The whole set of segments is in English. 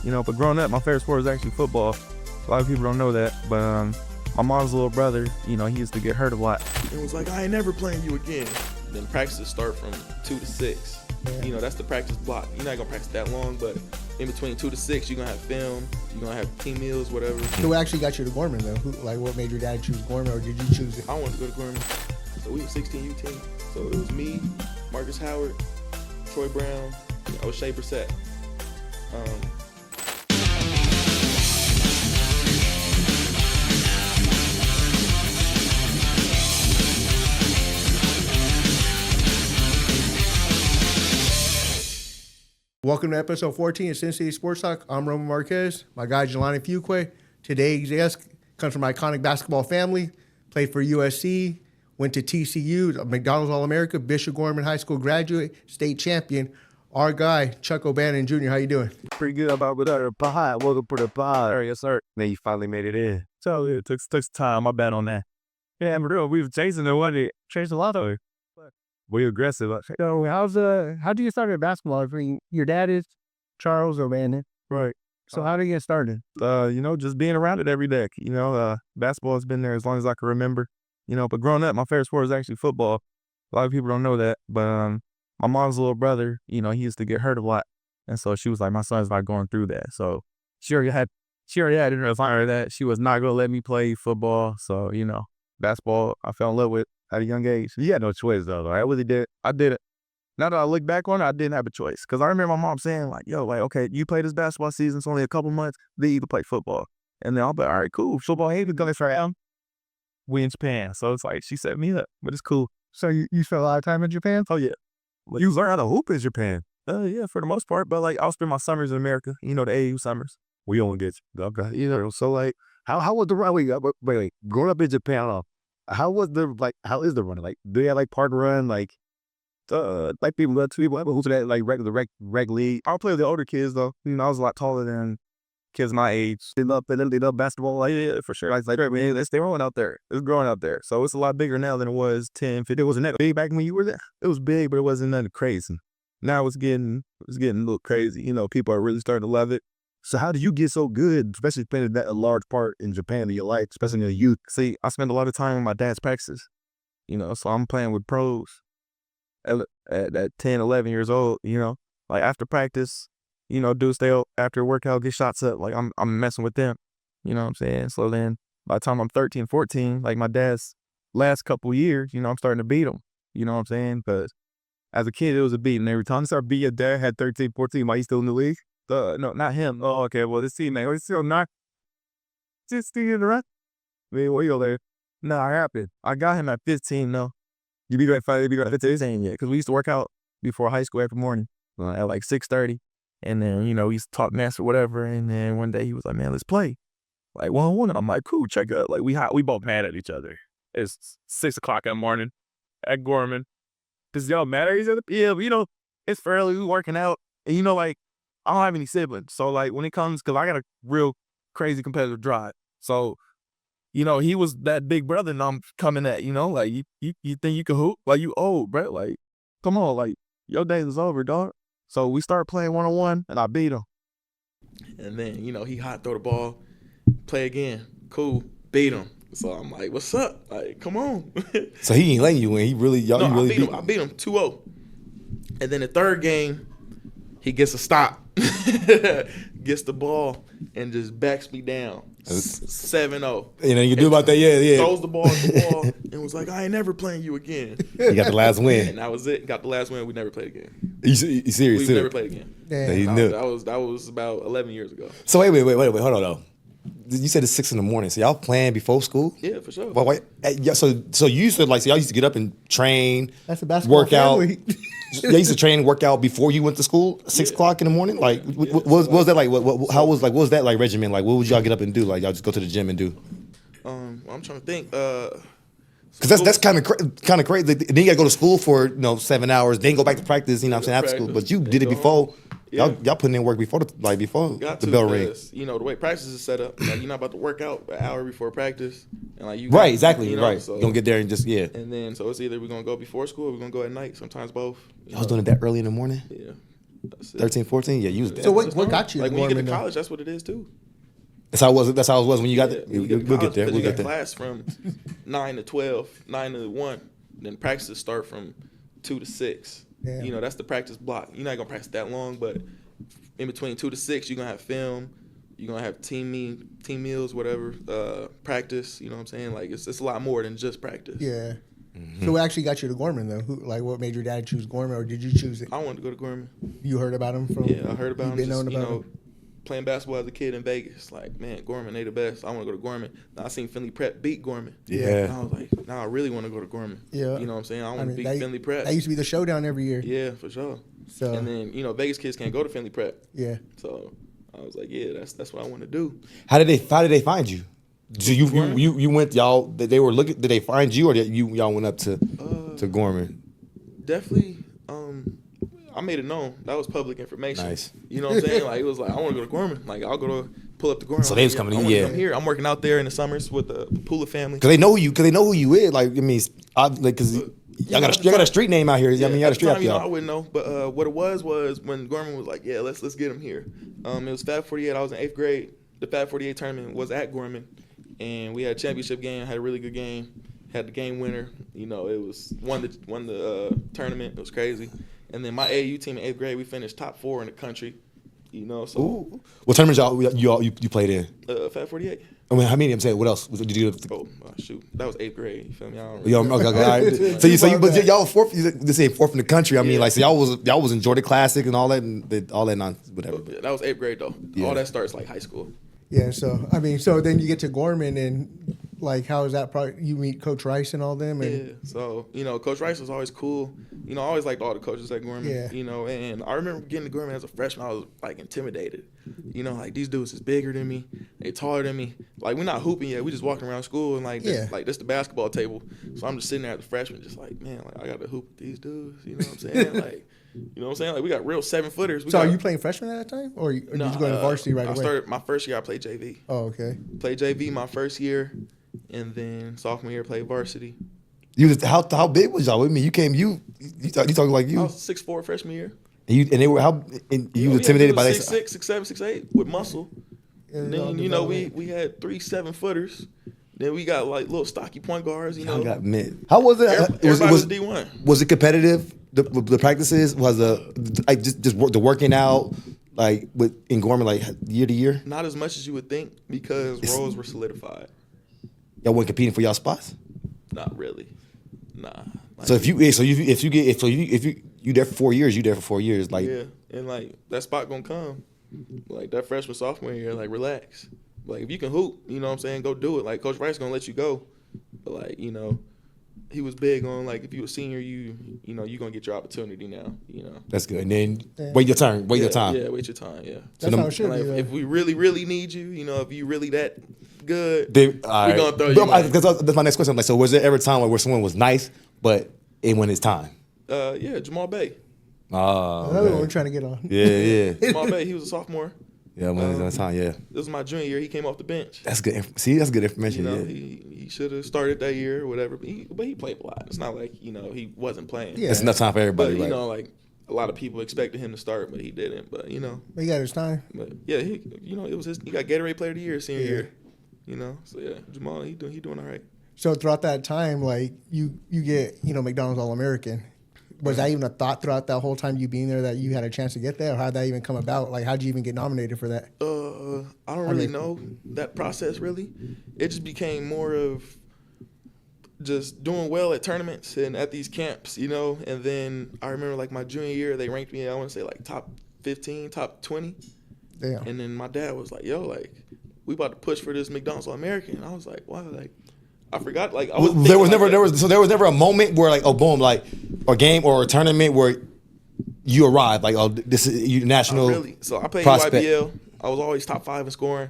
But growing up, my favorite sport was actually football. A lot of people don't know that, but my mom's little brother, he used to get hurt a lot. It was like, I ain't never playing you again. Then practices start from 2 to 6. That's the practice block. You're not gonna practice that long, but in between 2 to 6, you're gonna have film, you're gonna have team meals, whatever. So what actually got you to Gorman though? What made your dad choose Gorman, or did you choose it? I wanted to go to Gorman. So we were 16 U team. So it was me, Marcus Howard, Troy Brown, O'Shea Brissett. Welcome to episode 14 of Sin City Sports Talk. I'm Roman Marquez. My guy Jelani Fuqua. Today's guest comes from my iconic basketball family. Played for USC. Went to TCU, McDonald's All-America, Bishop Gorman High School graduate, state champion. Our guy, Chuck O'Bannon Jr. How you doing? Pretty good about the pod. Welcome to the pod. Yes, sir. Then you finally made it in. So it took some time. My bad on that. Yeah, but real, we were chasing it. What it changed a lot of it. We aggressive. So how do you start at basketball? I mean, your dad is Charles O'Bannon. Right. So how did you get started? Just being around it every day. Basketball has been there as long as I can remember. But growing up, my favorite sport was actually football. A lot of people don't know that, but my mom's little brother, he used to get hurt a lot, and so she was like, my son's not going through that. So she already had in her fire that she was not gonna let me play football. So basketball, I fell in love with at a young age. You had no choice though. I really did. I did it. Now that I look back on it, I didn't have a choice. Because I remember my mom saying, okay, you play this basketball season, it's only a couple months, then you can play football. And then I'll be like, all right, cool. Football ain't going to start out. We in Japan. So it's like, she set me up, but it's cool. So you spent a lot of time in Japan? Oh, yeah. You learn how to hoop in Japan. Yeah, for the most part. But I'll spend my summers in America. The AAU summers. We don't get you. Okay. So how was the run? Wait. Growing up in Japan, how is the run? Do you have park run? People let two people who's that reg league. I'll play with the older kids though. I was a lot taller than kids my age. They love basketball. Yeah, for sure. Man, they're growing out there. It's growing out there. So it's a lot bigger now than it was 10, 15. It wasn't that big back when you were there. It was big, but it wasn't nothing crazy. Now it's getting a little crazy. People are really starting to love it. So how do you get so good, especially playing a large part in Japan in your life, especially in your youth? See, I spend a lot of time in my dad's practices, so I'm playing with pros at 10, 11 years old, after practice, dudes stay up after workout, get shots up, I'm messing with them, you know what I'm saying? So then by the time I'm 13, 14, my dad's last couple years, I'm starting to beat them, you know what I'm saying? Because as a kid, it was a beating. Every time I started beating your dad, had 13, 14, why he still in the league? No, not him. Oh, okay. Well, this teammate, he's still not. Just in the run. What you there? No, I happened. I got him at 15, though. You be right 15 yet? Because we used to work out before high school every morning at 6:30. And then, we used to talk mess or whatever. And then one day he was like, man, let's play. 1-on-1. And I'm like, cool, check it out. We both mad at each other. It's 6 o'clock in the morning at Gorman. Does y'all mad at each other? Yeah, but it's early. We working out. And I don't have any siblings. So when it comes, because I got a real crazy competitive drive. So, he was that big brother and I'm coming at, you think you can hoop? You old, bro. Come on, your days is over, dog. So we started playing 1-on-1 and I beat him. And then, he hot, throw the ball, play again. Cool, beat him. So I'm like, what's up? Come on. So he ain't letting you win. I beat him 2-0. And then the third game, he gets a stop, gets the ball, and just backs me down. 7-0. You can do about that, yeah. Throws the ball at the wall and was like, I ain't never playing you again. You got the last win. And that was it. Got the last win. We never played again. You serious? We never played again. That was about 11 years ago. So wait, hold on though. You said it's 6 a.m. So y'all playing before school? Yeah, for sure. Wait. So you used to y'all used to get up and train. That's a basketball workout. family. Y'all used to train and work out before you went to school, 6 o'clock in the morning. What was that like? What was that regimen like? What would y'all get up and do? Y'all just go to the gym and do? I'm trying to think. Because that's kind of crazy. Then you got to go to school for 7 hours, then go back to practice. After school. But you did it before. Yeah. Y'all putting in work before the bell rings. The way practice is set up, you're not about to work out an hour before practice, and you right, exactly, right. So, you gonna get there and just And then so it's either we're gonna go before school, or we're gonna go at night. Sometimes both. I was doing it that early in the morning. Yeah. That's it. 13, 14? Yeah, you was there. So It's what normal. got you Like to when you get to Gorman, though? college, that's what it is too. That's how it was. That's how it was when you got there. When you We'll to college, get there. because We'll you get got there. class from 9 to 12, 9 to 1. Then practices start from 2 to 6. Damn. You know, that's the practice block. You're not gonna practice that long, but in between 2 to 6, you're gonna have film. You're gonna have team meals, whatever, practice. You know what I'm saying? Like it's a lot more than just practice. Yeah. So what actually got you to Gorman though? What made your dad choose Gorman, or did you choose it? I wanted to go to Gorman. You heard about him from? Yeah, I heard about you him. been Just, knowing you about know, him? playing basketball as a kid in Vegas. Like, man, Gorman, they the best. I want to go to Gorman. Now I seen Finley Prep beat Gorman. And Yeah. I was like, now I really want to go to Gorman. Yeah. You know what I'm saying? I want to beat that, Finley Prep. that used to be the showdown every year. Yeah, for sure. So And then, you know, Vegas kids can't go to Finley Prep. yeah. So I was like, yeah, that's what I want to do. How did they find you? So you went, y'all, they were looking, did they find you, or did y'all went up to Gorman? Definitely, I made it known. That was public information. Nice. You know what I'm saying? Like, it was like, I want to go to Gorman. Like, I'll go to pull up to Gorman. So they was coming I in, wanna yeah. come here. I'm working out there in the summers with the Pula family. Cause they know who you is. Like, I mean, cause y'all got a street name out here. I mean, you got a street at out the time, there. I wouldn't know. But what it was when Gorman was like, yeah, let's get him here. It was Fab 48. I was in 8th grade. The Fab 48 tournament was at Gorman, and we had a championship game. Had a really good game. Had the game winner. You know, it was won the tournament. It was crazy. And then my AAU team in 8th grade, we finished top 4 in the country. You know, so Ooh. What tournaments you played in? Fab 48. I mean, how many? I'm saying, what else? What did you do? Oh shoot, that was 8th grade. You feel me? I don't Yo, really okay, all right. But y'all were fourth. You say fourth in the country. I mean, Yeah. like, so y'all was in Georgia Classic and all that, all that nonsense, whatever. Yeah, that was 8th grade though. Yeah. All that starts like high school. Yeah. So I mean, so then you get to Gorman, and like, how is that? You meet Coach Rice and all them, and Yeah. So, you know, Coach Rice was always cool. You know, I always liked all the coaches at Gorman. Yeah. You know, and I remember getting to Gorman as a freshman, I was like intimidated. You know, like these dudes is bigger than me. They taller than me. Like, we're not hooping yet. We just walking around school and like Yeah. this the basketball table. So I'm just sitting there at the freshman just like, man, like I gotta hoop with these dudes. You know what I'm saying? Like, you know what I'm saying? Like we got real 7-footers. so are you playing freshman at that time, or did you go to varsity right I away? started my first year I played JV. Oh, okay. Played JV my first year, and then sophomore year played varsity. You was how big was y'all? I mean, you talking like I you, was 6'4" freshman year. and they were you was intimidated by that. 6'6", 6'7", 6'8" with muscle. And then, you know, we had 3 7-footers. Then we got like little stocky point guards, you know. Y'all got mid. How was it? Everybody was D1. Was it competitive? The practices was like just the working out like in Gorman like year to year. Not as much as you would think because roles were solidified. Y'all weren't competing for y'all spots. Not really. Nah. Like, So if you there for 4 years, you there for 4 years. Like yeah, and like that spot gonna come. Like that freshman sophomore year, like relax. Like if you can hoop, you know what I'm saying, go do it. Like Coach Rice gonna let you go. But like, you know, he was big on like if you a senior, you know, you gonna get your opportunity now, you know. that's good. And then wait your turn. Wait your time. Yeah, wait your time, yeah. That's how it should Like, be. if we really, really need you, you know, if you really that good, They, all right. gonna throw you in. Because that's my next question. I'm like, so was there ever a time where someone was nice, but it went his time? yeah, Jamal Bay. Another one we're trying to get on. Yeah. Jamal Bay, he was a sophomore. Yeah, when it was his time. Yeah. This was my junior year. He came off the bench. That's good. See, that's good You information. know, Yeah. he should have started that year or whatever. But he played a lot. It's not like, you know, he wasn't playing. Yeah. It's enough time for everybody. But, you right? know, like, a lot of people expected him to start, but he didn't. But, you know. He got his time. But, yeah, he got Gatorade Player of the Year senior Yeah. year. You know? So, yeah, Jamal, he doing all right. So throughout that time, like you get, McDonald's All-American. Was that even a thought throughout that whole time you being there that you had a chance to get there? Or how'd that even come about? Like, how'd you even get nominated for that? I don't really know that process, really. It just became more of just doing well at tournaments and at these camps, you know. And then I remember, like, my junior year, they ranked me, I want to say, like, top 15, top 20. Damn. And then my dad was like, yo, like, we about to push for this McDonald's All-American. And I was like, wow, like, I forgot, like, I was there was never a moment where like, oh, boom, like a game or a tournament where you arrived, like, oh, this is you national. Really. So I played prospect. UIBL. I was always top 5 in scoring.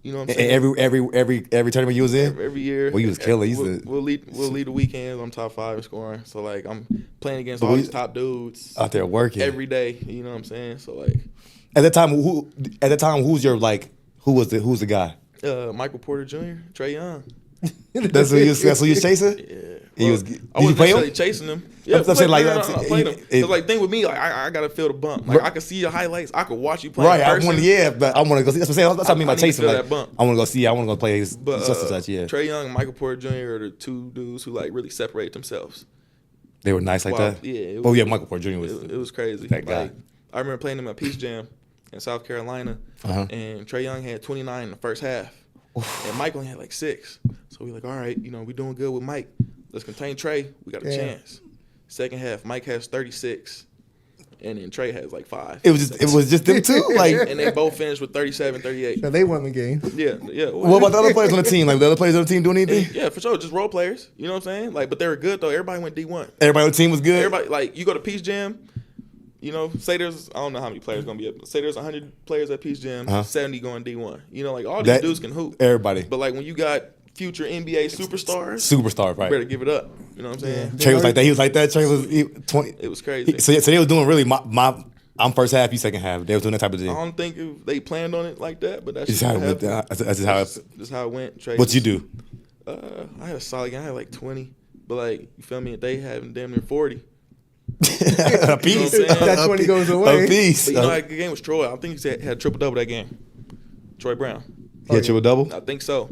You know what I'm saying? Every tournament you was in. Every year. Well, you was killing. You We'll lead the weekends. I'm top 5 in scoring. So, like, I'm playing against all these top dudes out there working every day. You know what I'm saying? So, like, at that time, who's your like who was the guy? Michael Porter Jr., Trey Young. That's who you chasing? Yeah. He was. I Did you wasn't play necessarily him? chasing him. Yeah, I'm saying, like, I played him. it- Cause like thing with me, like I gotta feel the bump. Like I can see your highlights. I could watch you play. Right. In I person, want. Yeah, but I want to go see. That's what I'm saying. That's what I mean by I need to chasing. feel Like, that bump. I want to go see. I want to go play his But such and such. Yeah. Trey Young and Michael Porter Jr. are the two dudes who like really separate themselves. They were nice like Wow. that. Yeah. Oh yeah, Michael Porter Jr. was. It was crazy. that guy. Like, I remember playing him at Peace Jam in South Carolina, and Trey Young had 29 in the first half, and Mike only had like 6. So we like, all right, we doing good with Mike. Let's contain Trey. We got a chance. Second half, Mike has 36, and then Trey has like 5. It was just them two. Like, and they both finished with 37, 38. So they won the game. Yeah. what about the other players on the team? Like the other players on the team doing anything? Yeah, for sure. Just role players. You know what I'm saying? Like, but they were good though. Everybody went D1. Everybody on the team was good. Everybody, like, you go to Peace Jam, say there's, I don't know how many players going to be up. Say there's 100 players at Peace Jam, 70 going D1. Like, all these dudes can hoop. Everybody. But, like, when you got future NBA superstars, Superstar, you right? better give it up. You know what I'm saying? Trey was like that. He was like that. Trey was 20. It was crazy. So they was doing really I'm first half, you second half. They was doing that type of thing. I don't think they planned on it like that, but that's Just just how how it went. That's just how it. Just how it went. Trey What you do? I had a solid game. I had like 20. But, like, you feel me? They having damn near 40. A piece. You know what I'm saying? That's when he goes away. A piece. But that game was Troy. I think he had a triple-double that game. Troy Brown. He had triple double. I think so.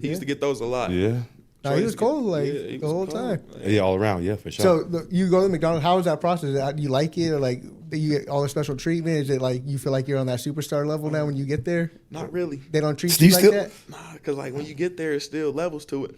He used to get those a lot. Yeah. Nah, he was cold like he the was whole cold. time. Yeah, all around. Yeah, for sure. So you go to McDonald's. How is that process? Do you like it, or like do you get all the special treatment? Is it like you feel like you're on that superstar level now when you get there? Not really. They don't treat Steve you like still- that. Nah, because, like, when you get there, it's still levels to it.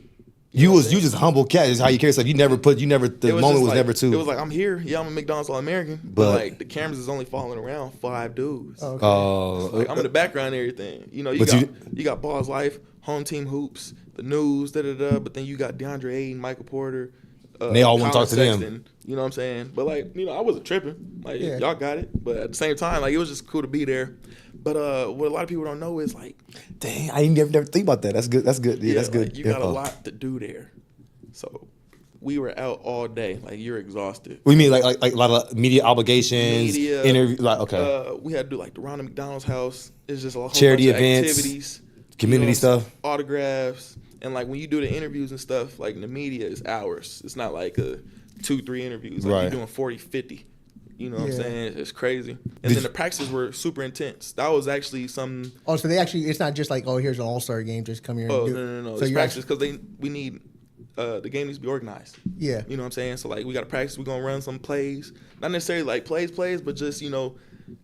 you just humble cat. Is how you carry yourself. The moment was never too. It was like, I'm here. Yeah, I'm a McDonald's All-American. But, like, the cameras is only following around 5 dudes. Okay. Like, I'm in the background and everything. You got Ball's Life, Home Team Hoops, the news, but then you got DeAndre Ayton, Michael Porter. They all want to Colin talk to them. Sexton, you know what I'm saying? But, like, I wasn't tripping. Like, Yeah. y'all got it. But at the same time, like, it was just cool to be there. But what a lot of people don't know is, like, Dang, I ain't never think about that. That's good. That's good. Yeah, that's good. like, you got a info. lot to do there. So we were out all day. Like, you're exhausted. What do you mean, like a lot of media obligations, Media, interview, like okay, we had to do like the Ronald McDonald's house. It's just a whole Charity bunch of events, activities, community stuff. autographs, and like when you do the interviews and stuff, like in the media, it's hours. It's not like a 2-3 interviews. Like Right. you're doing 40, 50. You know what I'm Yeah. saying? It's crazy. And then the practices were super intense. That was actually some. Oh, so it's not just like, oh, here's an all-star game, just come here and Oh do no! So It's you're practice because we need. The game needs to be organized. Yeah. You know what I'm saying? So, like, we got to practice. We're going to run some plays. Not necessarily, like, plays, but just,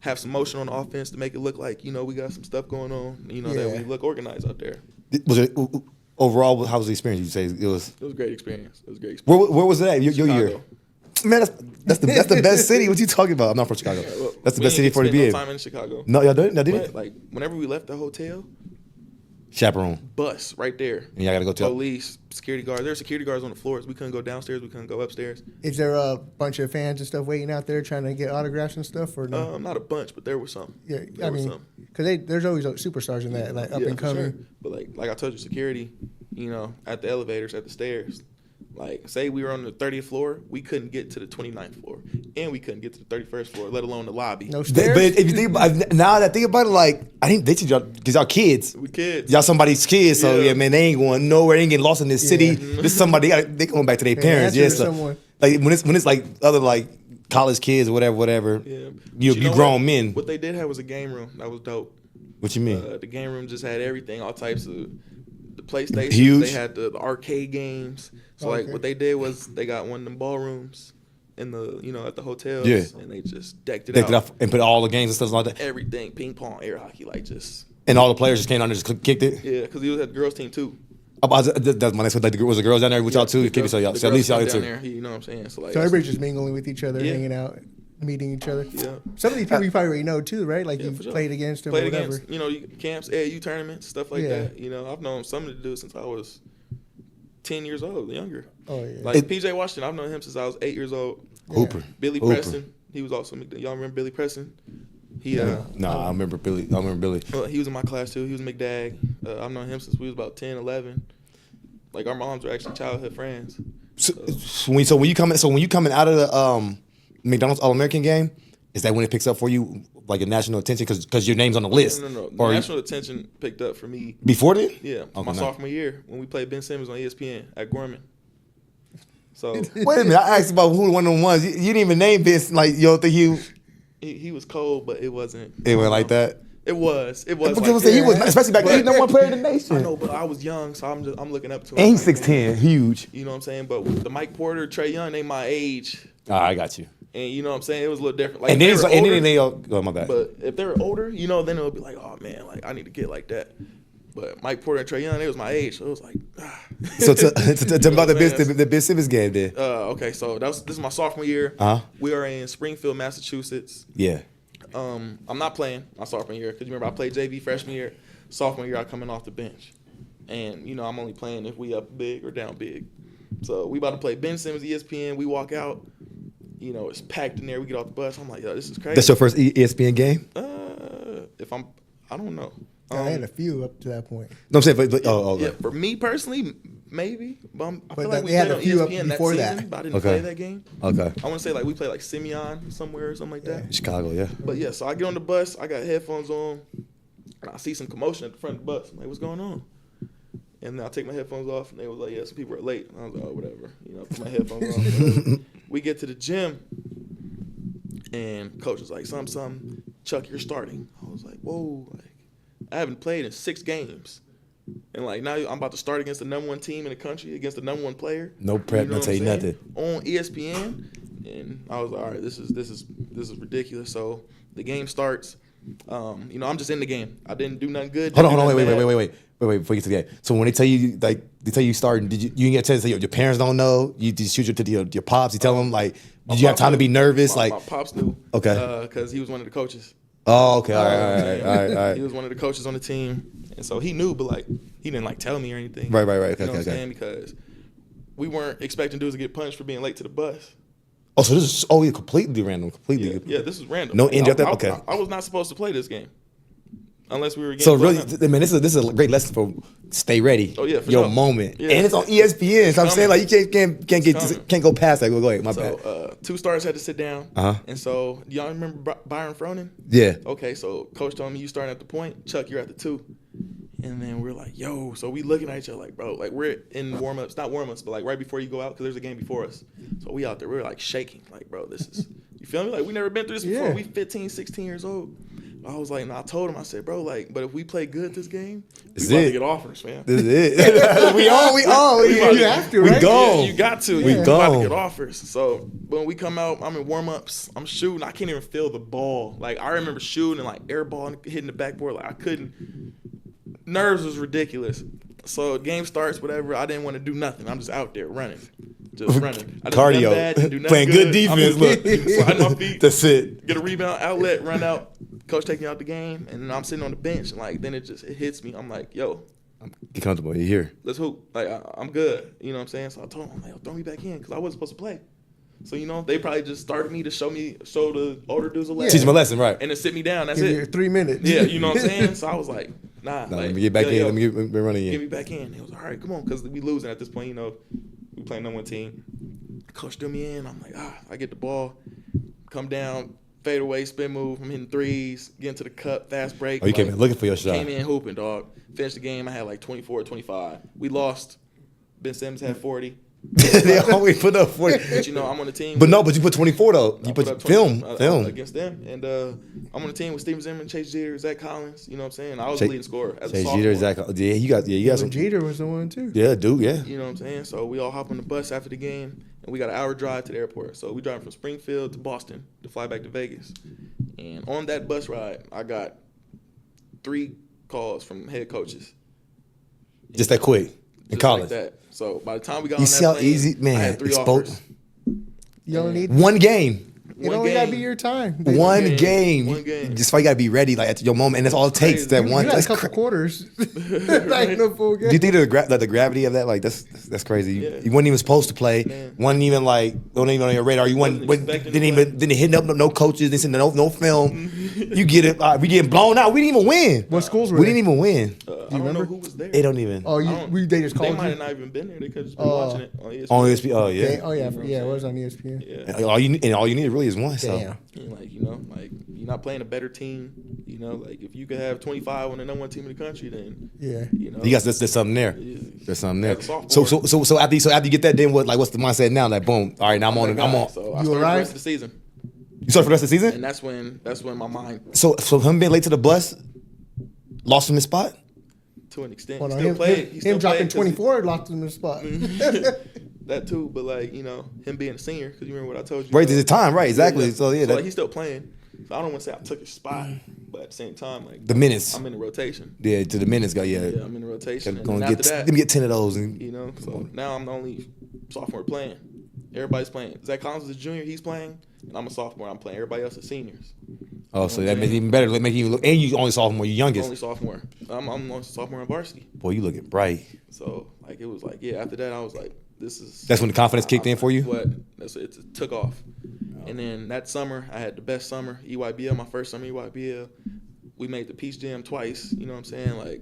have some motion on the offense to make it look like, we got some stuff going on, that Yeah. we look organized out there. Was it overall? How was the experience? You say it was. It was a great experience. Where Where was that? Your year? Chicago. Man, that's the best city. What you talking about? I'm not from Chicago. Well, That's the we best city didn't for the spend no NBA. time in Chicago. No, y'all didn't. Y'all But, didn't. like, whenever we left the hotel, Chaperone. bus right there. And y'all gotta go to. Police, security guards. There were security guards on the floors. We couldn't go downstairs. We couldn't go upstairs. Is there a bunch of fans and stuff waiting out there trying to get autographs and stuff, or no? Not a bunch, but there were some. Yeah, There I were mean, some. because there's always superstars in that, like up Yeah, and for coming. sure. But like I told you, security, at the elevators, at the stairs. Like, say we were on the 30th floor, we couldn't get to the 29th floor, and we couldn't get to the 31st floor, let alone the lobby. No But stairs. if you think about now that I think about it, like I didn't teach y'all because y'all kids. We kids. Y'all somebody's kids, so Yeah. yeah, man, they ain't going nowhere. They ain't getting lost in this city. This is somebody they going back to their parents. answer Yeah, to so, someone. like when it's like other like college kids or whatever. Yeah. You But know grown what? men. What they did have was a game room. That was dope. What you mean? The game room just had everything, all types of the PlayStation. Huge. They had the arcade games. So like Okay. what they did was they got one of them ballrooms in the at the hotels. Yeah. And they just decked it Decked out. it up and put all the games and stuff like that. Everything, ping pong, air hockey, like just And all the players just came down and just kicked it. yeah, because he was at the girls team too. That's my next one. Like, was the girls down there with y'all too? The Keep it girls- so y'all. the So at least girls y'all down too. there, you know what I'm saying? So like So everybody's just mingling with each other, Yeah. hanging out, meeting each other. Yeah. Some of these people you probably already know too, right? Like Yeah, you for sure. played against them or Played whatever. against, camps, AAU tournaments, stuff like Yeah. that. I've known some of the dudes since I was 10 years old, younger. Oh yeah. Like PJ Washington, I've known him since I was 8 years old. Hooper. Billy Hooper. Preston, he was also y'all remember Billy Preston? He No, I remember Billy. he was in my class too. He was McDag. I've known him since we was about 10, 11. Like our moms were actually childhood friends. So when you coming out of the McDonald's All American game, is that when it picks up for you like a national attention because your name's on the list? No. Or National attention picked up for me. before then? Yeah, my sophomore year when we played Ben Simmons on ESPN at Gorman. So Wait a minute, I asked about who one of them was. You didn't even name this. Like you don't think he was cold, but it wasn't. it went like that? It was. Because Like, he was, especially back then, he's number one player in the nation. I know, but I was young, so I'm looking up to him. And he's Like, 6'10", huge. You know what I'm saying? But with the Mike Porter, Trey Young, they my age. I got you. And you know what I'm saying? It was a little different. Like, And then, if they were older, they all, oh, my bad. But if they were older, you know, then it would be like, oh man, like I need to get like that. But Mike Porter and Trey Young, they was my age, so it was like. So tell me about the Ben Simmons game then. Okay, so this is my sophomore year. We are in Springfield, Massachusetts. Yeah. I'm not playing my sophomore year because you remember I played JV freshman year. Sophomore year, I coming off the bench, and you know I'm only playing if we up big or down big. So we about to play Ben Simmons ESPN. We walk out, you know it's packed in there. We get off the bus. I'm like, yo, this is crazy. That's your first ESPN game? I don't know. I had a few up to that point. No, I'm saying, but Yeah, for me personally, maybe. But I feel like we they had played a on few up ESPN before that season, that. but I didn't Okay. play that game. okay. I want to say like we played like Simeon somewhere or something like that. Chicago, yeah. But yeah, so I get on the bus, I got headphones on, and I see some commotion at the front of the bus. I'm like, what's going on? And then I take my headphones off, and they was like, yeah, some people are late. And I was like, oh, whatever. You know, put my headphones on. We get to the gym, and coach was like, something, Chuck, you're starting. I was like, whoa, like I haven't played in 6 games. And like now I'm about to start against the number 1 team in the country, against the number 1 player. No prep, no what tell I'm you saying? nothing. On ESPN. And I was like, all right, this is ridiculous. So the game starts. You know, I'm just in the game. I didn't do nothing good. Hold on, wait, before you get to the game. So when they tell you starting, did you didn't get a chance to say your parents don't know? You did shoot it to your pops? You tell them like, did you have time to be nervous? My pops knew. Okay. Because he was one of the coaches. Oh, okay, all right. He was one of the coaches on the team, and so he knew, but like he didn't like tell me or anything. Right. You Okay, know what I'm saying? Because we weren't expecting dudes to get punched for being late to the bus. Oh, so this is completely random, completely. Yeah, this is random. No injury. Okay. I was not supposed to play this game unless we were getting. So really, blown out. I mean, this is a great lesson for stay ready. Oh yeah, for your sure. moment, Yeah. and it's on ESPN. So I'm saying like you coming. can't go past that. Go ahead, my bad. So 2 stars had to sit down, and so y'all remember Byron Fronin? Yeah. Okay, so coach told me you starting at the point, Chuck, you're at the 2. And then we're like, yo, so we looking at each other like, bro, like we're in warm-ups, not warm-ups, but like right before you go out, because there's a game before us. So we out there, we're like shaking, like, bro, this is, you feel me? Like we never been through this before. Yeah. We 15, 16 years old. I was like, and I told him, I said, bro, like, but if we play good this game, This we about is to it. get offers, man. This is it. we on. You have to, We right? gone. Yeah, you got to. We You about to gone. get offers. So when we come out, I'm in warm-ups. I'm shooting. I can't even feel the ball. Like I remember shooting and like airball hitting the backboard. Like I couldn't. Nerves was ridiculous. So game starts, whatever. I didn't want to do nothing. I'm just out there running. Just running. I didn't do Cardio. nothing bad, didn't do nothing Playing good I'm defense, just look. sliding my feet. That's it. Get a rebound, outlet, run out. Coach take me out the game, and then I'm sitting on the bench. And like then it hits me. I'm like, yo, Get comfortable. You're here. let's hoop. Like I'm good. You know what I'm saying? So I told him, I'm like, yo, throw me back in because I wasn't supposed to play. So you know they probably just started me to show the older dudes a lesson. Teach them a lesson, right? And then sit me down. That's Give you it. 3 minutes. Yeah, you know what I'm saying? So I was like, nah. No, like, let me get back yo, in. yo, Let me get running Get me in. back in. He was all right, come on, because we losing at this point. You know, we playing number 1 team. Coach threw me in. I'm like, I get the ball, come down, fade away, spin move. I'm hitting threes, getting to the cup, fast break. Oh, you came in looking for your shot. Came in hooping, dog. Finished the game. I had like 24 or 25. We lost. Ben Simmons had 40. They always put up 40. But you know, I'm on the team. But no, but you put 24 though. You I put up film against them, and I'm on the team with Steven Zimmerman, Chase Jeter, Zach Collins. You know what I'm saying? I was Chase- the leading scorer as a Jay sophomore. Jeter, Zach. Yeah, you got some. Jeter was the one too. Yeah, dude. Yeah. You know what I'm saying? So we all hop on the bus after the game, and we got an hour drive to the airport. So we driving from Springfield to Boston to fly back to Vegas. And on that bus ride, I got 3 calls from head coaches. Just that quick in Just college. like that. So by the time we got You on see that how plane, easy, I man. had 3 Expo- offers. You only need One game. it One only gotta be game. your time. One game. game. One game. Just why you gotta be ready, like at your moment, and that's all it takes. Crazy. That You one. got a That's couple cra- quarters. Like no full game. Do you think the gravity of that, like that's crazy? Yeah. You weren't even supposed to play. Man. Wasn't even like wasn't even on your radar. You Wasn't expecting to play. didn't hit up no coaches. Didn't send no film. You get it. We getting blown out. We didn't even win. What schools were We they? didn't even win. I don't know remember? who was there. It don't even. Oh, I don't- they just They called might you. have not even been there. They could have just been watching it on ESPN. On ESPN. Oh yeah. Oh yeah, You know what yeah, I'm it was saying? on ESPN. Yeah. And all you need really is one. So Damn. And like, you know, like you're not playing a better team. You know, like if you could have 25 on the number one team in the country, then Yeah. you know you got there's something there. yeah. There's something there. As a sophomore. So after you get that, then what's the mindset now? Like boom. All right, now I'm on. So You I started the arrived? rest of the season, You start for the rest of the season. and that's when my mind, So him being late to the bus, lost him his spot. to an extent, Hold he on, still played. He still him dropping played 'cause 24 locked him in the spot. that too, but like you know, him being a senior, because you remember what I told you. Right, there's a time, right? Exactly. Yeah. So yeah, like he's still playing. So I don't want to say I took his spot, but at the same time, like the minutes. I'm in the rotation. Yeah, to the minutes go. Yeah, Yeah, I'm in the rotation. And gonna then get after that, let me get 10 of those. And you know, so now I'm the only sophomore playing. Everybody's playing. Zach Collins is a junior. He's playing, and I'm a sophomore. I'm playing. Everybody else is seniors. oh, so that makes it even better. That make you look, and you only sophomore, you youngest. Only sophomore. I'm only sophomore in varsity. Boy, you looking bright. So like it was like yeah. After that, I was like, this is. That's when the confidence kicked in for you? What? It took off. And then that summer, I had the best summer. EYBL, my first summer EYBL. We made the Peach Jam twice. You know what I'm saying? Like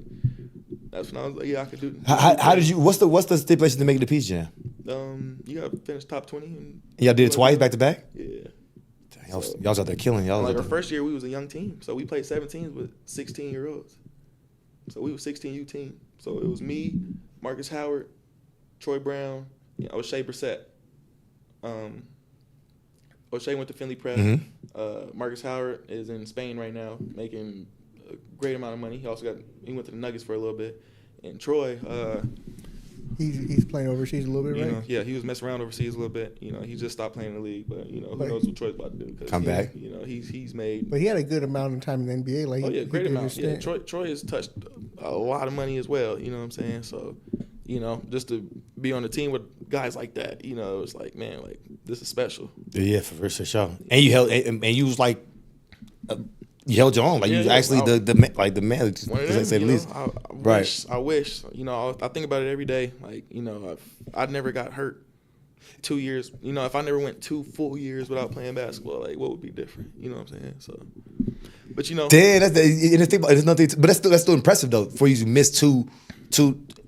that's when I was like, yeah, I could do. How did you? What's the stipulation to make the Peach Jam? You got to finish top 20. And Y'all did it twice back to back. Yeah. Y'all was out there killing. Y'all was Like out our there. first year, we was a young team, so we played 17s with 16-year-olds. So we was 16U team. So it was me, Marcus Howard, Troy Brown, O'Shea Brissett. O'Shea went to Finley Prep. Marcus Howard is in Spain right now, making a great amount of money. He went to the Nuggets for a little bit. And Troy, He's playing overseas a little bit, you right? know, yeah, he was messing around overseas a little bit. You know, he just stopped playing in the league, but you know, who knows what Troy's about to do? 'Cause Come back. You know, he's made. But he had a good amount of time in the NBA. Like, Oh yeah, he great did amount. his Yeah, stint. Troy has touched a lot of money as well. You know what I'm saying? So, you know, just to be on the team with guys like that, you know, it's like, man, like this is special. Yeah, for sure. And you held, and you was like, you held your own. Like you was actually the man, One of to them, say the you know, least. I wish, you know, I think about it every day. Like, you know, I never got hurt 2 years. You know, if I never went 2 full years without playing basketball, like what would be different? You know what I'm saying? So, but you know, Damn, it's nothing. But that's still impressive though. For you to miss two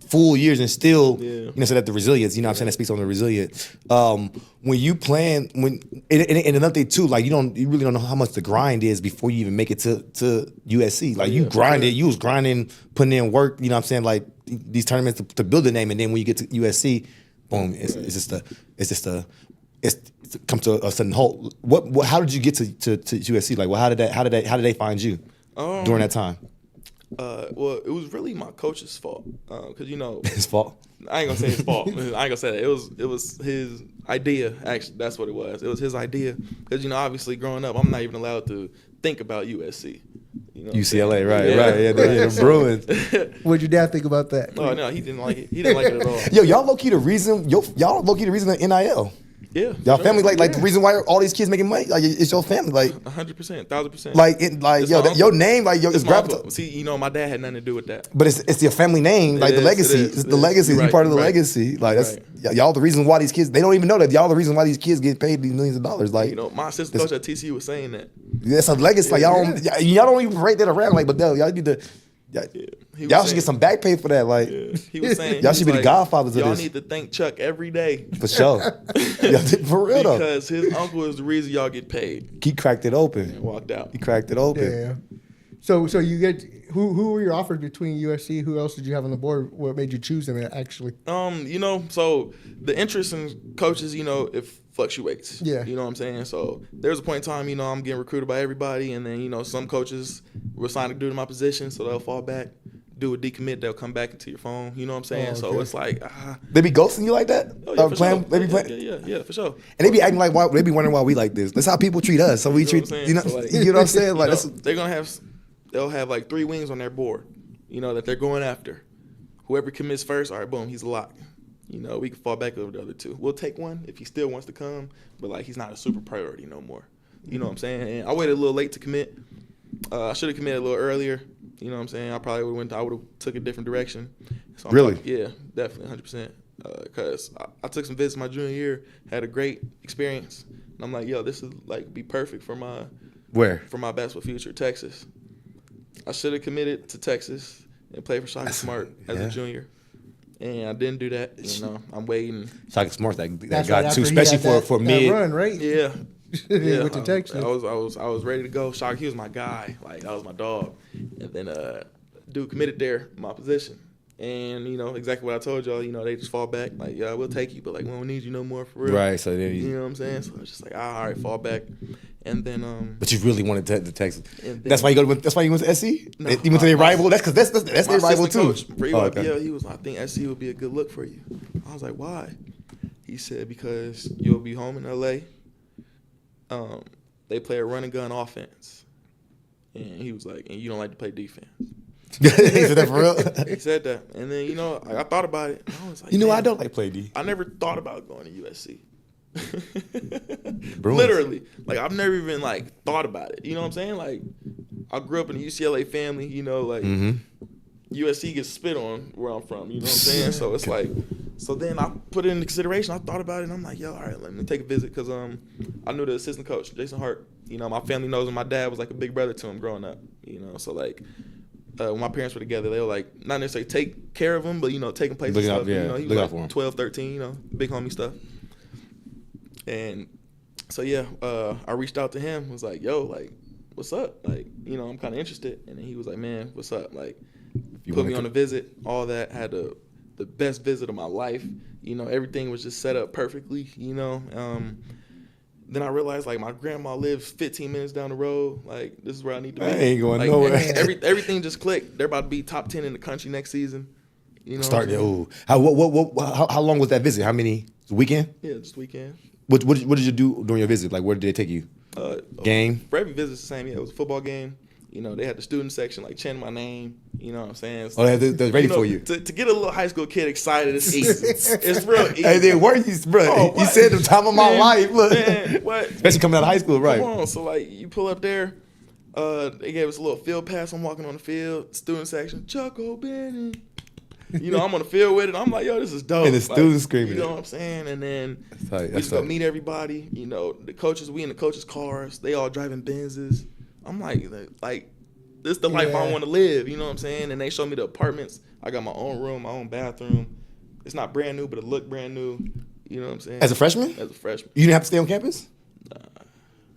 full years and still, you know, so that the resilience. You know what I'm saying? That speaks on the resilience. When you plan, and another thing too, like you really don't know how much the grind is before you even make it to USC. Like you grinded, you was grinding, putting in work. You know what I'm saying? Like these tournaments to build a name, and then when you get to USC, boom, it's come to a sudden halt. What? How did you get to USC? Like, well, how did they find you during that time? Well, it was really my coach's fault, because you know, His fault. I ain't gonna say his fault. I ain't gonna say that. It was his idea. Actually, that's what it was. It was his idea, because you know, obviously, growing up, I'm not even allowed to think about USC. You know UCLA, right? Yeah, the Bruins. What'd your dad think about that? Oh no, he didn't like it. He didn't like it at all. Yo, y'all low key the reason. Y'all low key the reason of NIL. Yeah, Y'all family like the reason why all these kids making money. Like it's your family. Like 100%, 1,000%. like It's yo, my your uncle. name like yo, It's it's my uncle. gravitas. See, you know, my dad had nothing to do with that. But it's your family name, like It the is, legacy. it is, It's it the is. legacy. You're You part of the right, legacy. Like that's right. y'all the reason why these kids. They don't even know that y'all the reason why these kids get paid these millions of dollars. Like You know, my assistant coach at TCU was saying that. that's a legacy. Like y'all don't even rate that around. Like, but y'all need to. He was Y'all should saying- get some back pay for that. Like He was saying Y'all he should was be the godfathers of y'all this. need to thank Chuck every day for sure. For real though. because his uncle is the reason y'all get paid. He cracked it open. And walked out. He cracked it open. Yeah. So you get who were your offers between USC? Who else did you have on the board? What made you choose them actually? You know, so the interest in coaches, you know, it fluctuates. Yeah. You know what I'm saying? So there's a point in time, you know, I'm getting recruited by everybody, and then, you know, some coaches were assigned to do my position, so they'll fall back, do a decommit, they'll come back into your phone. You know what I'm saying? okay. So it's like, They be ghosting you like that? oh, yeah, for Playing, sure. They be playing. Yeah, for sure. And they be acting like why they be wondering why we like this. That's how people treat us. So we You know treat what I'm saying? you know So, like, you know what I'm saying? Like you know, that's they'll have like 3 wings on their board, you know, that they're going after. Whoever commits first, all right, boom, he's a lock. You know, we can fall back over the other 2. We'll take one if he still wants to come, but like he's not a super priority no more. You know what I'm saying? And I waited a little late to commit. I should have committed a little earlier. You know what I'm saying? I probably would have took a different direction. So Really? Yeah, definitely, 100%. Because I took some visits my junior year, had a great experience. And I'm like, yo, this is like be perfect for my where? basketball future, Texas. I should have committed to Texas. and play for Shaka Smart as a junior. And I didn't do that. You know, I'm waiting. Shaka Smart, that That's guy right too, after he had especially for that mid. run, right? Yeah. Yeah, With the Texans. I was ready to go. Shaka, he was my guy. Like, that was my dog. And then dude committed there, my position. And, you know, exactly what I told y'all, you know, they just fall back. Like, yeah, we'll take you, but, like, we don't need you no more for real. Right, so then You know what I'm saying? So it's just like, all right, fall back. And then But you really wanted the Texans. then- That's why that's why you went to SC? No, You went to their rival? That's because that's my their rival assistant too. coach, Bree, Okay. yeah, he was like, I think SC would be a good look for you. I was like, why? He said, because you'll be home in LA. They play a run and gun offense. And he was like, and you don't like to play defense. He said that for real? He said that. And then, you know, I thought about it. And I was like, You know, I damn, don't like play D. I never thought about going to USC. Bruins. Literally. Like, I've never even, like, thought about it. You know what I'm saying? Like, I grew up in a UCLA family, you know, like, USC gets spit on where I'm from, you know what I'm saying? So it's like, so then I put it into consideration. I thought about it, and I'm like, yo, all right, let me take a visit, because I knew the assistant coach, Jason Hart. You know, my family knows him. My dad was like a big brother to him growing up, you know. So, like, when my parents were together, they were like, not necessarily take care of him, but, you know, taking places and stuff. Yeah, you know, he look out was for him. like 12, 13, you know, big homie stuff. And so, yeah, I reached out to him, was like, yo, like, what's up? Like, you know, I'm kind of interested. And then he was like, man, what's up? Like, put me on a visit, all that. Had the best visit of my life. You know, everything was just set up perfectly, you know. Then I realized, like, my grandma lives 15 minutes down the road. Like, this is where I need to be. I ain't going like, nowhere. Everything just clicked. They're about to be top 10 in the country next season. You know, Start there. Ooh. How long was that visit? How many? Weekend? Yeah, just weekend. What did you do during your visit? Like, where did they take you? Game? For every visit, it's the same. Yeah, it was a football game. You know, they had the student section, like, chanting my name. You know what I'm saying? So, Oh, they're ready for you. To get a little high school kid excited, it's easy. It's real easy. Hey, they were you, bro. Oh, You what? said the time of my Man, life. Look. man, what? Especially coming out of high school, right? Come on. So, like, you pull up there. They gave us a little field pass. I'm walking on the field. Student section. Chuck O'Bannon. You know, I'm on the field with it. I'm like, yo, this is dope. And the students screaming You know it. what I'm saying? And then tight. we That's just go tight. meet everybody. You know, the coaches, we in the coaches' cars. They all driving Benzes. I'm like, this is the life I want to live. You know what I'm saying? And they show me the apartments. I got my own room, my own bathroom. It's not brand new, but it looked brand new. You know what I'm saying? As a freshman? As a freshman. You didn't have to stay on campus?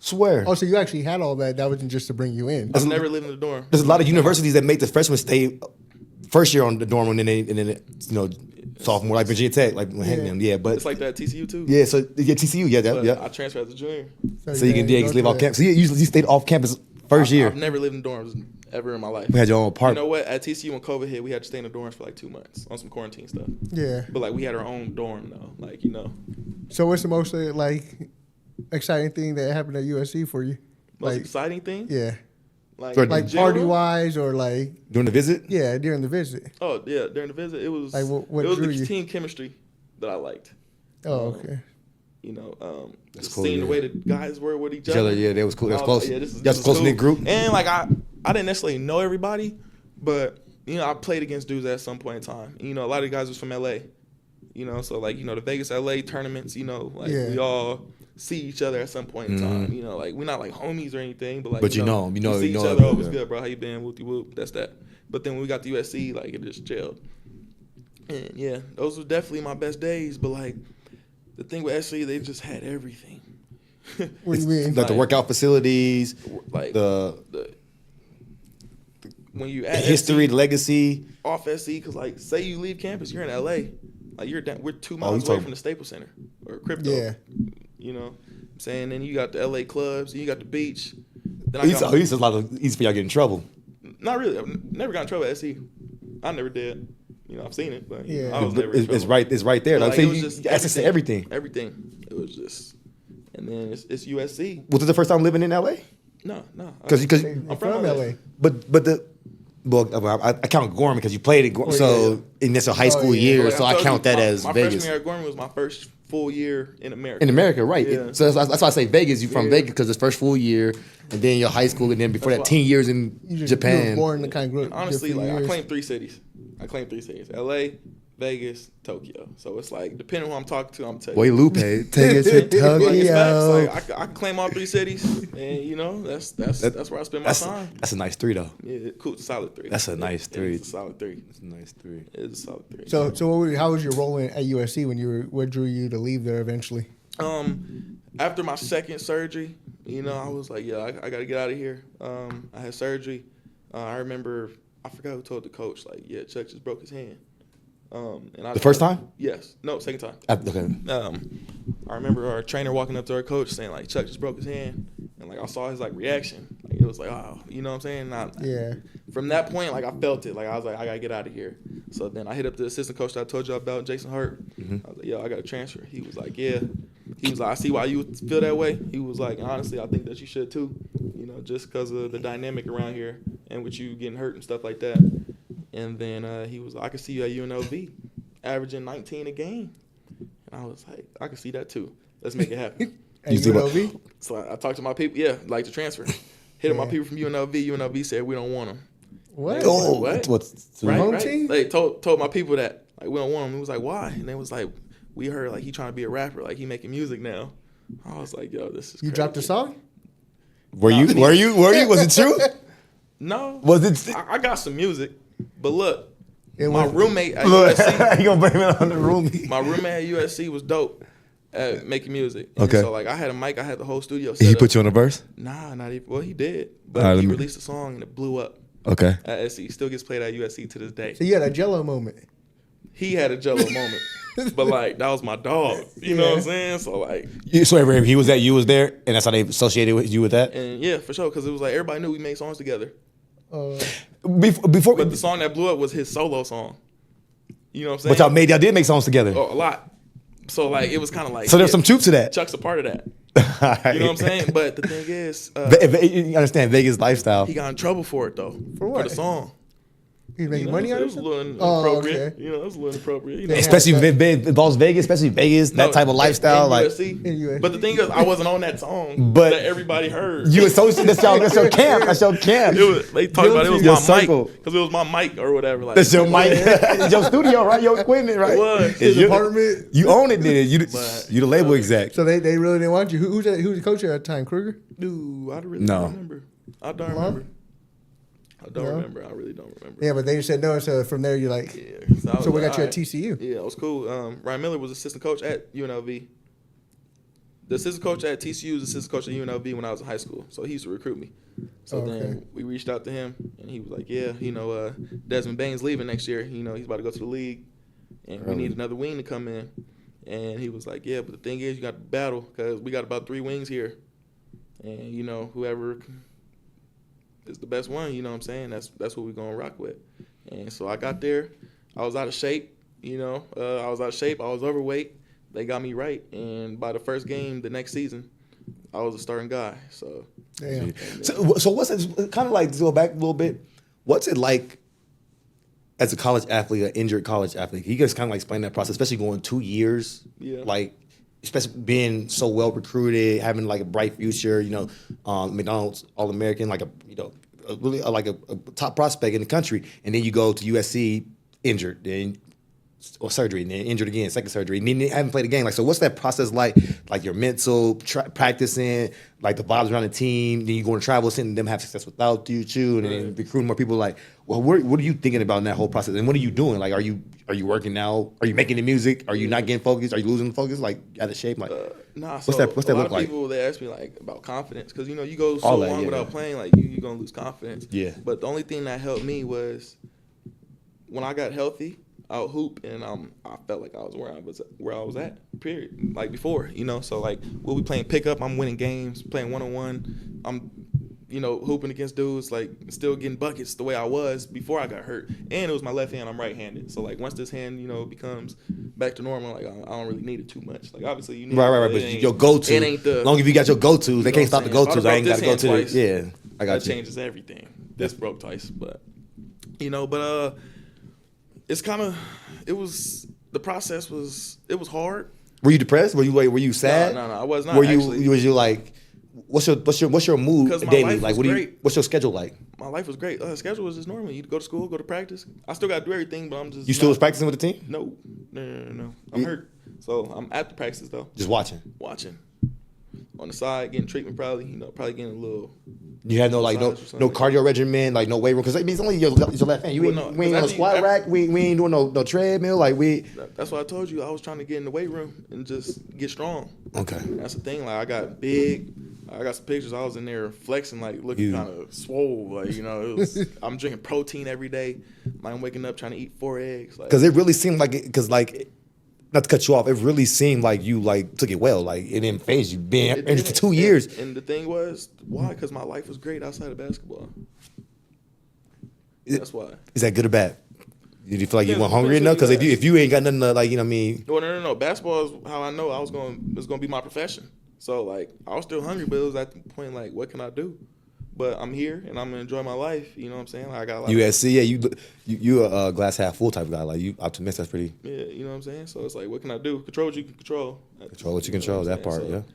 Swear. Oh, so you actually had all that. That wasn't just to bring you in. I've never lived in a dorm. There's a lot of universities that make the freshmen stay first year on the dorm, and then you know, sophomore, like Virginia Tech, like yeah. But It's like that at TCU too. yeah, so yeah, TCU, yeah, But yeah. I transferred as a junior. So you can go live to off that. campus. So you stayed off campus first year. I've never lived in dorms ever in my life. We had your own You apartment. know what? At TCU when COVID hit, we had to stay in the dorms for like 2 months on some quarantine stuff. Yeah. But like we had our own dorm though. Like, you know. So what's the most like exciting thing that happened at USC for you? Most Like, exciting thing? yeah, Like, Like in like general? party wise or like During the visit? yeah during the visit. Oh yeah, during the visit it was Like, what it was drew the you? team chemistry that I liked. Oh, okay. You know, just cool, seeing the yeah. way the guys were with each Each other, other. yeah, that was cool. That was I close. like, yeah, this That's is a close knit cool. group. And like I didn't necessarily know everybody, but you know I played against dudes at some point in time. You know, a lot of the guys was from LA. You know, so like you know the Vegas LA tournaments. You know, like Yeah. we all see each other at some point in time. You know, like we're not like homies or anything, but like But you know 'em. we You see know each them, other. Oh, what's yeah. good, bro? How you been? Whoopty whoop. That's that. But then when we got to USC, like it just chilled. And yeah, those were definitely my best days. But like the thing with SC, they just had everything. What do you mean? Like the workout facilities, Like the when you at history, SC, the legacy. off SC, because like say you leave campus, you're in LA, like you're down, we're 2 miles you away talking- from the Staples Center or Crypto. Yeah. You know, what I'm saying then you got the LA clubs, you got the beach. Then I He's got a lot of easy for y'all to get in trouble. not really. I've never got in trouble at SC. I never did. You know, I've seen it, but Yeah. I was never. in It's trouble. right there. But, Like, like, say it was you just access to everything. Everything. It was just, and then it's USC. Was it the first time living in LA? No. Because I'm from LA. I count Gorman because you played at Gorman, so and that's a high school yeah. year, Like so I I told count you, that as my Vegas. freshman year at Gorman was my first full year in America. In America, right? Yeah. So that's why I say Vegas. You from Yeah. Vegas because it's first full year, and then your high school, and then before That's that, why- 10 years in You were Japan. born in the kind of group. Honestly, like different I years. claim 3 cities. LA, Vegas, Tokyo. So it's like, depending on who I'm talking to, I'm telling Boy, you. Lupe, take it to Like, it's Tokyo. facts. Like, I can claim all 3 cities, and you know, that's where I spend my time. That's a nice 3 though. Yeah, cool. It's a solid 3. That's a nice 3. It's a solid 3. It's a nice 3. It's a solid 3. So how was your role at USC when you were? What drew you to leave there eventually? After my second surgery, you know, I was like, yeah, I got to get out of here. I had surgery. I remember, I forgot who told the coach, like, yeah, Chuck just broke his hand. And The first time? Yes. No, second time. Okay. I remember our trainer walking up to our coach saying, like, Chuck just broke his hand. And, like, I saw his, like, reaction. Like, it was like, oh, you know what I'm saying? Yeah. From that point, like, I felt it. Like, I was like, I got to get out of here. So then I hit up the assistant coach that I told you about, Jason Hurt. I was like, yo, I got to transfer. He was like, yeah. He was like, I see why you feel that way. He was like, honestly, I think that you should too. You know, just because of the dynamic around here and with you getting hurt and stuff like that. And then he was like, I can see you at UNLV averaging 19 a game. And I was like, I can see that too. Let's make it happen. At UNLV? So I talked to my people, like to transfer. Hit up my people from UNLV. UNLV said, we don't want him. What? Oh, What? what's Home team? They told my people that, like, we don't want him. It was like, why? And they was like, we heard, like, he trying to be a rapper. Like, he making music now. I was like, yo, this is You crazy. dropped a song? Were you? Was it true? No. Was it? I got some music. But look, It my was- roommate at Look, USC, you gonna blame it on the roomie? my roommate at USC was dope at making music. And Okay. so, like, I had a mic. I had the whole studio set He up. put you on a verse? Nah, not even. Well, he did. But All right, he let me- released a song and it blew up Okay. at SC. Still gets played at USC to this day. So you had a Jello moment. He had a jello moment. But, like, that was my dog. You know what I'm saying? So, like, So if he was there, you was there, and that's how they associated with you with that. and yeah, for sure. Because it was like everybody knew we made songs together. Before, But the song that blew up was his solo song. You know what I'm saying? but y'all did make songs together. Oh, a lot. So, like, it was kind of like. So there's some truth to that. Chuck's a part of that. You know what I'm saying? But the thing is, You understand Vegas lifestyle. he got in trouble for it, though. For what? For the song. He's making You know, money it out of was a it? little Oh, inappropriate. okay. You know, it was a little inappropriate. You know? Especially if it involves Vegas, especially Vegas, that No, type of lifestyle. in Like USC. In USC. But the thing is, I wasn't on that song But- that everybody heard. you associate that's your camp. That's your camp. It was, they talked about it was Your my circle. mic because it was my mic or whatever. Like, That's your mic. It's your studio, right? Your equipment, right? It was. It's His your- apartment. You own it, then. You But- the label exec. So they really didn't want you. Who's the coach at that time? Kruger? Dude, I really No. don't remember. I don't remember. I don't No? remember. I really don't remember. Yeah, but they just said no. So from there, you're like, Yeah. I was so we like, got you at alright. TCU. Yeah, it was cool. Ryan Miller was assistant coach at UNLV. The assistant coach at TCU was assistant coach at UNLV when I was in high school. So he used to recruit me. So Okay. then we reached out to him, and he was like, yeah, you know, Desmond Bain's leaving next year. You know, he's about to go to the league, and we need another wing to come in. And he was like, yeah, but the thing is, you got to battle because we got about 3 wings here. And, you know, whoever is the best one, you know what I'm saying? That's what we're going to rock with. And so I got there. I was out of shape, you know. I was out of shape. I was overweight. They got me right. And by the first game the next season, I was a starting guy. So, Damn. So what's it kind of like? To go back a little bit. What's it like as a college athlete, an injured college athlete? You guys kind of like explain that process, especially going 2 years. Yeah. Like, especially being so well recruited, having like a bright future. You know, McDonald's All American, like really like a top prospect in the country, and then you go to USC injured, then or surgery, and then injured again, second surgery, and then you haven't played a game. Like, so what's that process like? Like your mental practicing, like the vibes around the team. Then you go and travel, seeing them have success without you too, and then recruiting more people. Like, well, what are you thinking about in that whole process? And what are you doing? Like, are you working now? Are you making the music? Are you not getting focused? Are you losing focus? Like, out of shape? Like, nah, what's so that a look lot of like? people, they ask me, like, about confidence. Because, you know, you go so All that, long yeah. without playing, like, you're going to lose confidence. Yeah. But the only thing that helped me was when I got healthy, I would hoop, and I felt like I was where I was at, period. Like before, you know. So like we'll be playing pickup, I'm winning games, playing 1-on-1. I'm, you know, hooping against dudes, like still getting buckets the way I was before I got hurt. And it was my left hand, I'm right-handed. So like once this hand, you know, becomes back to normal, like I don't really need it too much. Like obviously you need Right. it, But it ain't- your go-to. It ain't the long as you got your go-tos, they know can't what stop I'm the saying? go-tos. If I I ain't got to go broke to this the. hand Yeah, I got that you. changes everything. This broke twice, but you know, it's kind of the process was hard. Were you depressed? Were you sad? No, I was not. Were actually. you? Was you like? what's your mood 'Cause my daily? life Like, was great. what's your schedule like? My life was great. Schedule was just normal. You go to school, go to practice. I still got to do everything, but I'm just You still not- was practicing with the team? No. I'm hurt, so I'm at the practice though, Just watching. on the side, getting treatment probably. Probably getting a little. You had no like no Massage or no something. cardio regimen, like no weight room, because I mean it's only your left hand. You Well, ain't no, we ain't on a 'cause squat after- rack. We ain't doing no treadmill. Like we. That's why I told you I was trying to get in the weight room and just get strong. Okay. That's the thing. Like I got big. I got some pictures. I was in there flexing, like looking You- kind of swole. Like it was. I'm drinking protein every day. I'm waking up trying to eat 4 eggs. Like, Because it really seemed like not to cut you off, it really seemed like you like took it well. Like it didn't phase you. Being it in for didn't. 2 years. And the thing was, why? Because my life was great outside of basketball. That's why. Is that good or bad? Did you feel like you Yeah, weren't hungry enough? Because if you ain't got nothing to like, you know what I mean? No. Basketball is how I know it was going to be my profession. So like I was still hungry, but it was at the point like, what can I do? But I'm here and I'm gonna enjoy my life. You know what I'm saying? Like I got a lot USC, yeah, you a glass half full type guy. Like you optimistic. That's pretty. Yeah, you know what I'm saying? So it's like, what can I do? Control what you can control. Control what you control. know what That I'm part, saying? yeah. So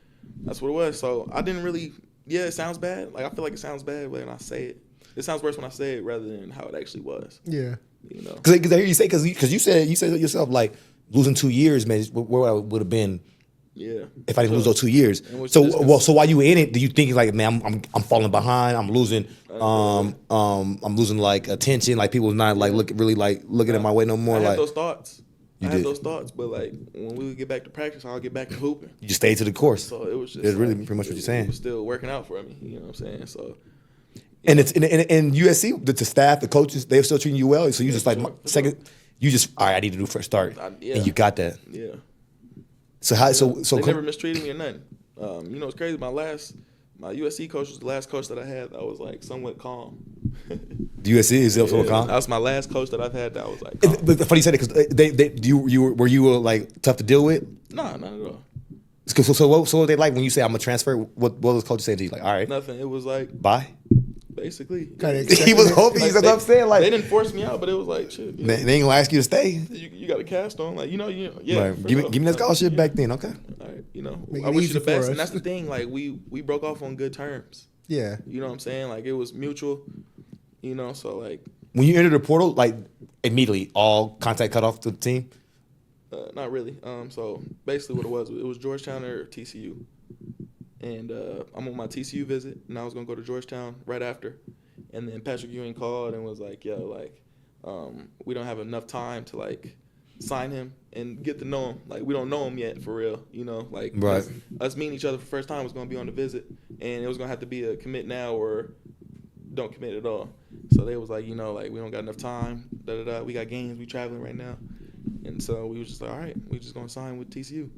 that's what it was. So I didn't really. Yeah, it sounds bad. Like I feel like it sounds bad when I say it. It sounds worse when I say it rather than how it actually was. Yeah. You know. Because I hear you say because you said it yourself, like losing 2 years, man. Where I would have been Yeah. if I didn't lose those 2 years. And which So is- so while you in it, do you think like, man, I'm falling behind, I'm losing I'm losing like attention, like people not like looking at my way no more. I had Like those thoughts. You I had did. those thoughts, but like when we would get back to practice, I'll get back to hooping. you just stayed to the course. So it was just That's really like, pretty much what you're It saying. was still working out for me. You know what I'm saying? So And it's in USC, the staff, the coaches, they're still treating you well. So you just like sure. second, you just all right. I need to do first start, yeah. and you got that. yeah. So how? So They never mistreated me or nothing. It's crazy. My USC coach was the last coach that I had that was like somewhat calm. USC is also Yeah, calm. that was my last coach that I've had that was like But calm. funny you said it because were you like tough to deal with? Nah, not at all. So what were they like when you say I'm a transfer? What was coach saying to you? Like, all right, Nothing. It was like bye. basically. Kinda He was hoping. Like, That's what I'm saying. Like they didn't force me out, but it was like shit. they ain't gonna ask you to stay. You got a cast on, like yeah. Right. for Give sure. me that scholarship Yeah. back then. Okay. All right, Make I it wish easy you the best, for and us. that's the thing. Like we broke off on good terms. Yeah. You know what I'm saying? Like it was mutual. So like When you entered the portal, like immediately all contact cut off to the team. not really. So basically, what it was Georgetown or TCU, and I'm on my TCU visit, and I was gonna go to Georgetown right after, and then Patrick Ewing called and was like, "Yo, like, we don't have enough time to like sign him and get to know him. Like, we don't know him yet for real. Like, Right. us meeting each other for the first time was gonna be on the visit, and it was gonna have to be a commit now or don't commit at all. So they was like, like we don't got enough time. We got games. We traveling right now." And so we was just like, all right, we just gonna sign with TCU.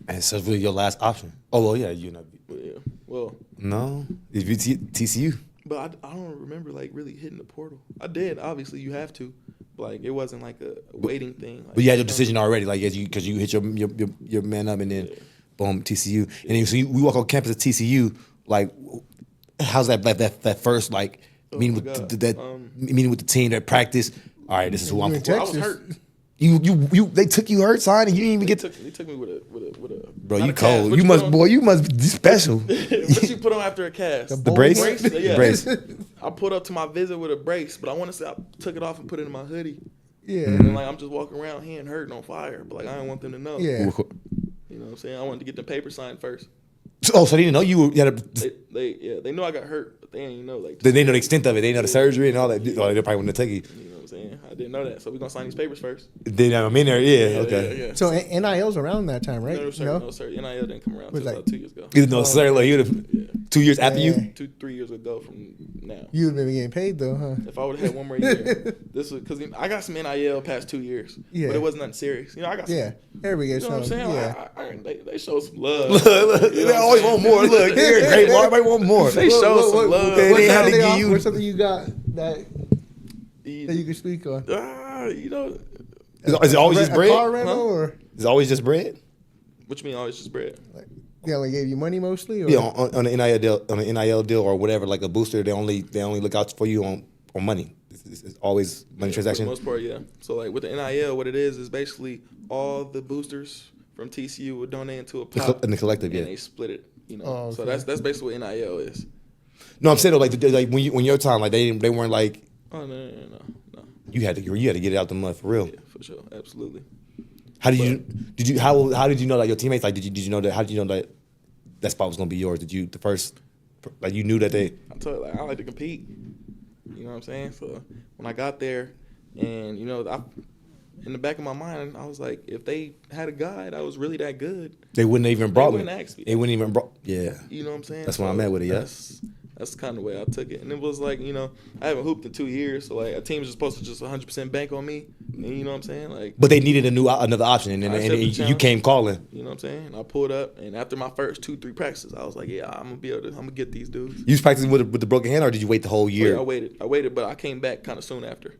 And so it's really your last option. Oh well, yeah, you know. But yeah, well, No, if you TCU. but I don't remember like really hitting the portal. I did, obviously you have to, but like it wasn't like a waiting thing. Like, But you had your decision already, like because you hit your man up and then boom TCU, and then so we walk on campus at TCU. Like, how's that first like meeting my with God. meeting with the team, that practice? All right, this is who I'm. You in Well, I was Texas. hurt. You they took you hurt, son, and you didn't even They get to. took me with a. Bro, not you a cast. cold. What You must, put on- boy. You must be special. What you put on after a cast? The brace, brace? Yeah. brace. I pulled up to my visit with a brace, but I want to say I took it off and put it in my hoodie. Yeah. And then, like I'm just walking around hand hurt and on fire, but like I didn't want them to know. Yeah. You know what I'm saying? I wanted to get the paper signed first. Oh, so they didn't know you had a. They knew I got hurt, but they didn't know like. They know the extent of it. They know the surgery and all that. Oh, they probably wouldn't take you. You know what I'm saying? I didn't know that, so we're gonna sign these papers first. They know I'm in there. Yeah. Okay. Yeah. So NIL's around that time, right? No, sir. No, sir. NIL didn't come around Was until like- about 2 years ago. No, sir. Like, you would 2 years after you. Yeah. 3 years ago from now. You would have been getting paid though, huh? If I would have had one more year, this was because I got some NIL past 2 years, Yeah. but it wasn't nothing serious. I got some. Yeah. Everybody You gets know what I'm some. saying? Yeah. They show some love. Look, they always want more. Look, they're great. Everybody want more. They show some love. They What's had to something give off- you- what's something you got that you can speak on? Is it always just A car bread? rental or Is it always just bread? What you mean? Always just bread? like they only gave you money mostly? Or? Yeah, on an NIL deal or whatever, like a booster, they only look out for you on money. It's always money For transaction. the most part, yeah. So like with the NIL, what it is basically all the boosters from TCU would donate into a pot In the collective, and yeah. they split it. You know, Oh, so okay. that's basically what NIL is. No, I'm saying though, like when your time, like they weren't like Oh no. you had to get it out the mud for real. Yeah, for sure, absolutely. How did you how did you know that your teammates like did you know that how did you know that spot was gonna be yours? Did you the first like you knew that they I told you, like, I like to compete. You know what I'm saying? So when I got there, and you know, in the back of my mind, I was like, if they had a guy that was really that good, they wouldn't even brought wouldn't me. ask me. They wouldn't even brought yeah. You know what I'm saying? That's when I met with it, yeah. That's kind of the way I took it. And it was like, you know, I haven't hooped in 2 years, so like a team is supposed to just 100% bank on me. And you know what I'm saying? Like, But they needed another option, and, I and, accepted the you challenge. came calling. You know what I'm saying? I pulled up, and after my first 2-3 practices, I was like, yeah, I'm gonna get these dudes. You was practicing with the broken hand, or did you wait the whole year? Yeah, I waited, but I came back kind of soon after.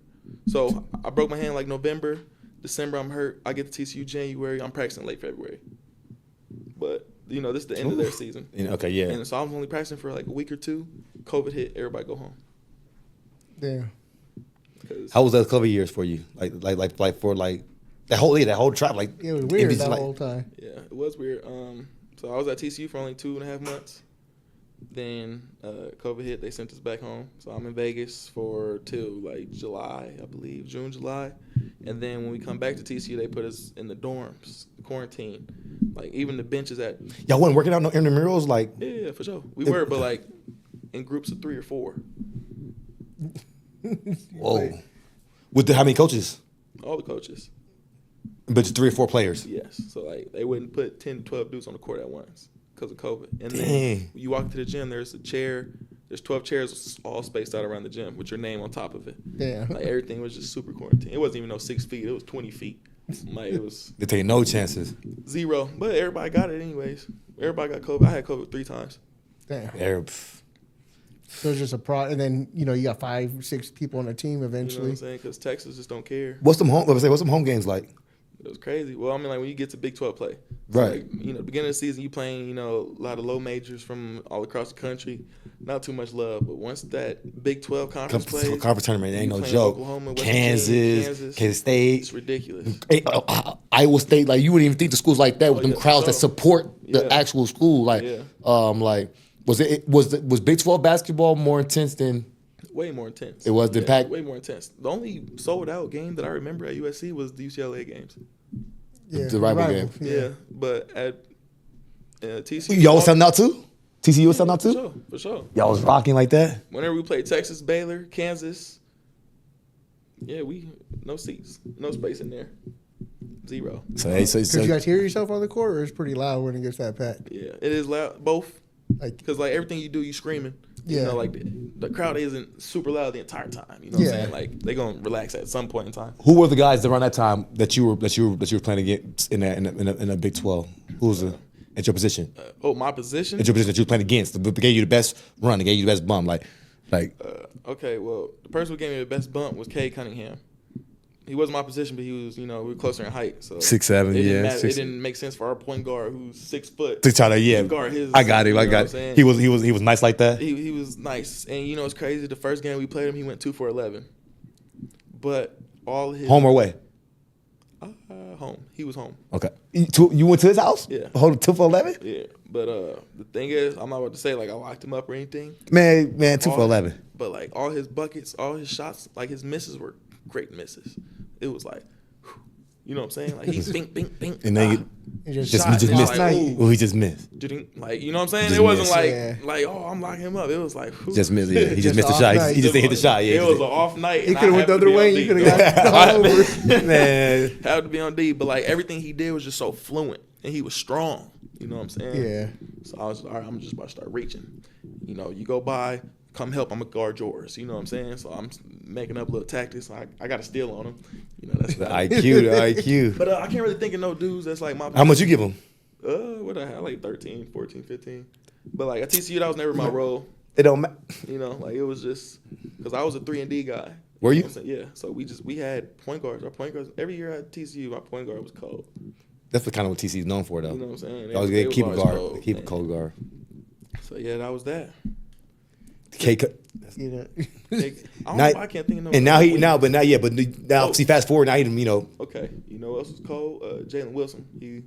So I broke my hand like November, December. I'm hurt. I get to TCU January. I'm practicing late February. But you know, this is the end of their season. Okay, yeah. And so I was only practicing for like a week or two. COVID hit. Everybody go home. Yeah. How was those COVID years for you? Like for like that whole trap like It was weird NBC, that like, whole time. Yeah, it was weird. So I was at TCU for only 2.5 months. Then COVID hit. They sent us back home. So I'm in Vegas till like July, I believe, June, July. And then when we come back to TCU, they put us in the dorms, quarantine. Like even the benches at y'all wasn't working out no intramurals like yeah, for sure. We were, but like in groups of 3 or 4. whoa. With how many coaches? All the coaches. But just 3 or 4 players. Yes. So like they wouldn't put 10 to 12 dudes on the court at once because of COVID. And then Dang. you walk into the gym, there's a chair. There's 12 chairs all spaced out around the gym with your name on top of it. Yeah. Like everything was just super quarantine. It wasn't even no 6 feet. It was 20 feet. Like it was They take no chances. 0. But everybody got it anyways. Everybody got COVID. I had COVID 3 times. Damn. They're- So it's just and then you know you got 5, 6 people on the team You know what eventually. I'm saying? Because Texas just don't care. What's some home games like? It was crazy. Well, I mean, like when you get to Big 12 play, Right. Like, you know, beginning of the season, you playing, you know, a lot of low majors from all across the country. Not too much love, but once that Big 12 conference plays, Conference tournament ain't you no playing joke. Oklahoma, West Kansas, Virginia, Kansas State, it's ridiculous. Iowa State. Like you wouldn't even think the schools like that with them yeah, crowds that so- support the Yeah. actual school. Like, Yeah. like was Big 12 basketball more intense than? Way more intense. It was the pack- Way more intense. The only sold out game that I remember at USC was the UCLA games. Yeah, The rival game. Yeah, but at TCU, Y'all was selling out too? TCU was selling out for too? sure, for sure. Y'all was rocking like that? Whenever we played Texas, Baylor, Kansas, yeah, we no seats, no space in there, 0. Could you guys hear yourself on the court, or it's pretty loud when it gets that packed? Yeah, it is loud. Both, Like, because like everything you do, you screaming. You Yeah. know, like the crowd isn't super loud the entire time. You know what I'm Yeah. saying? Like they gonna relax at some point in time. Who were the guys around that time that you were playing against in a Big 12? Who was at your position? My position. At your position that you were playing against, that gave you the best run, that gave you the best bump, like Okay, well, the person who gave me the best bump was Cade Cunningham. He wasn't my position, but he was, you know, we were closer in height. So 6'7", it didn't yeah, matter. 6'. It didn't make sense for our point guard who's 6 foot to try to guard his. I got him. you I know got what I'm it. saying? He was nice like that. He was nice, and you know it's crazy. The first game we played him, he went 2 for 11. But all his Home or away? home. He was home. Okay. You went to his house? Yeah. Hold 2 for 11? Yeah, but the thing is, I'm not about to say like I locked him up or anything. Man, 2 for 11. But like all his buckets, all his shots, like his misses were great misses. It was like, whew, you know what I'm saying? Like he bink, bink, bink. And then it just just shot. missed. It was like, ooh. Well, he just missed. Like, you know what I'm saying? Just It wasn't missed. like Yeah. like oh I'm locking him up. It was like whew. Just missed. Yeah, he just Just missed the off shot. night. He just didn't hit the shot. Yeah, It was an off night. He and I could have went the happened to other be way. on You D. could have got all over. man. Had to be on D, but like everything he did was just so fluent, and he was strong. You know what I'm saying? Yeah. So I was all right. I'm just about to start reaching. You know, you go by, come help. I'm gonna guard yours. You know what I'm saying? So I'm making up little tactics. I got to steal on him. You know that's The about it. IQ. But I can't really think of no dudes that's like my. How much you give him? What I had like 13, 14, 15. But like at TCU, that was never my role. It don't matter. You know, like it was just because I was a 3-and-D guy. Were you? know what I'm saying? Yeah. So we had point guards. Our point guards every year at TCU, our point guard was cold. That's kind of what TC is known for, though. You know what I'm saying? They always They keep a always guard, cold, keep a man. cold guard. So yeah, that was that. You know. I can't think of no. And now see, fast forward, now he, Okay, you know what else was cold? Jalen Wilson. He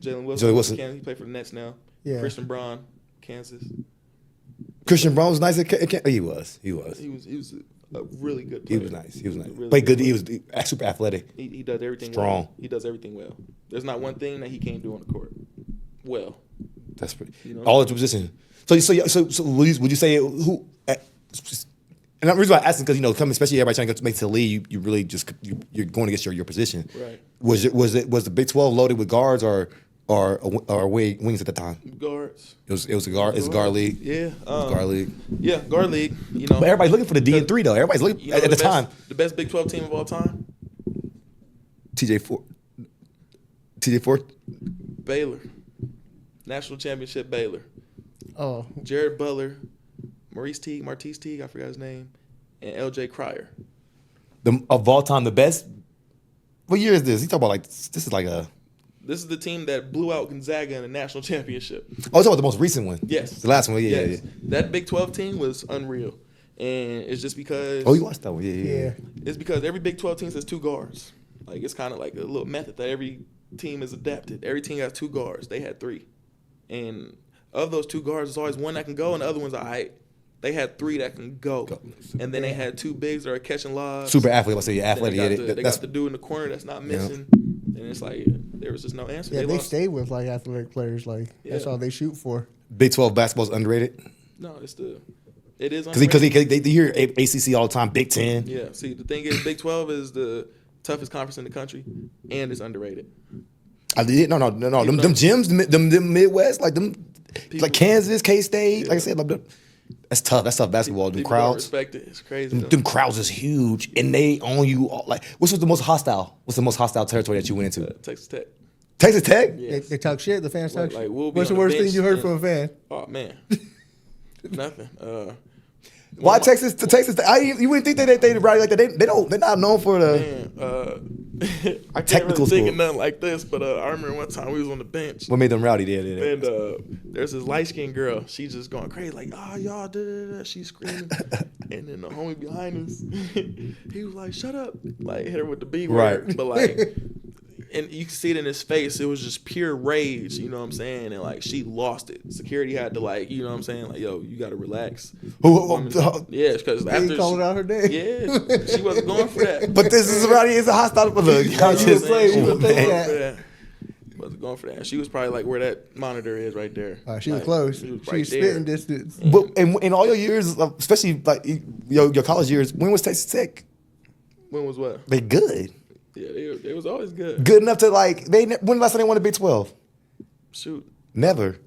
Jalen Wilson. He played for the Nets now. Yeah. Christian Braun, Kansas. Christian Brown was nice. He was. He was a really good He player. was nice. He was nice. Really Played good. good He was super athletic. He does everything Strong. well. He does everything well. There's not one thing that he can't do on the court. Well. That's pretty. You know? All at your position. So would you say who? And the reason why I asked is because coming, especially everybody trying to make it to the league, you really just you're going against your position. Right. Was the Big 12 loaded with guards or wings at the time? Guards. It was a guard. It's a guard league. Yeah. Guard league. Yeah, guard league. But everybody's looking for the D and 3 though. Everybody's looking at the time. The best Big 12 team of all time. TJ4. Baylor. National championship Baylor. Oh, Jared Butler, Martise Teague, I forgot his name, and LJ Cryer. Of all time, the best. What year is this? He talking about this is like a. This is the team that blew out Gonzaga in the national championship. Oh, talking about the most recent one. Yes. The last one. Yeah. Yes. That Big 12 team was unreal. And it's just because. Oh, you watched that one? Yeah. yeah. It's because every Big 12 team has 2 guards. Like, it's kind of like a little method that every team is adapted. Every team has 2 guards. They had 3. And of those 2 guards, there's always one that can go and the other one's all right. They had 3 that can go. And then they had 2 bigs that are catching lobs. Super athlete. Let's say Then athletic. They got the dude in the corner that's not missing. And it's like, there was just no answer. Yeah, they lost. stay with like athletic players. Like that's Yeah. all they shoot for. Big 12 basketball's underrated. No, it is Because underrated. they hear ACC all the time. Big 10. Yeah, see, the thing is, Big 12 is the toughest conference in the country, and it's underrated. I did no. Them gyms, them Midwest, like them, like Kansas, K-State. Like I said, like, that's tough. That's tough basketball. Them People don't crowds. respect it. It's crazy. Them crowds is huge, and they own you. Like, which was the most hostile? What's the most hostile territory that you went into? Texas Tech. Texas Tech. Yes. They talk shit. The fans talk Like, shit. we'll be What's on the the worst thing bench you heard and- from a fan? Oh man, nothing. Why Texas? You wouldn't think that they rowdy like that. They're not known for the. Man, I can't Technical really think school. of nothing like this, but I remember one time we was on the bench. What made them rowdy? There. And there's this light skinned girl. She's just going crazy, like, oh, y'all, da, da, da. She's screaming. And then the homie behind us, he was like, shut up. Like, hit her with the B word. Right. But, like, and you can see it in his face. It was just pure rage, you know what I'm saying? And, like, she lost it. Security had to, like, you know what I'm saying? Like, yo, you got to relax. Yeah, because after He called out her name. Yeah, she wasn't going for that. But this is rowdy. It's a hostile for the. You know what I'm saying? She wasn't think going that. for that. Wasn't going for that. She was probably like where that monitor is right there. She was Like, close. She was She right was there. spitting distance. But in all your years, especially like your college years, when was Texas Tech? When was what? They good. Yeah, they was always good. Good enough to like. When last time they won the Big 12? Shoot. Never.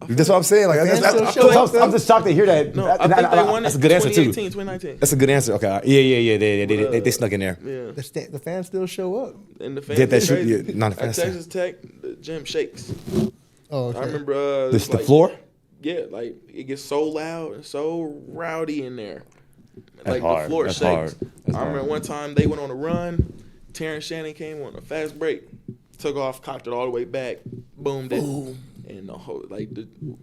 That's what I'm saying. Like fans still show up, I'm just shocked to hear that. No, I think they won it That's a good answer too. 2019. That's a good answer. Okay. Yeah. They snuck in there. Yeah. The fans still show up. And the fans Did that is shoot? crazy. Yeah, not the At fans. Texas Tech, the gym shakes. Oh, okay. I remember The floor. Yeah, like it gets so loud and so rowdy in there. Like hard. the floor That's shakes. hard. That's I remember hard. one time they went on a run. Terrence Shannon came on a fast break, took off, cocked it all the way back, boomed it. And the whole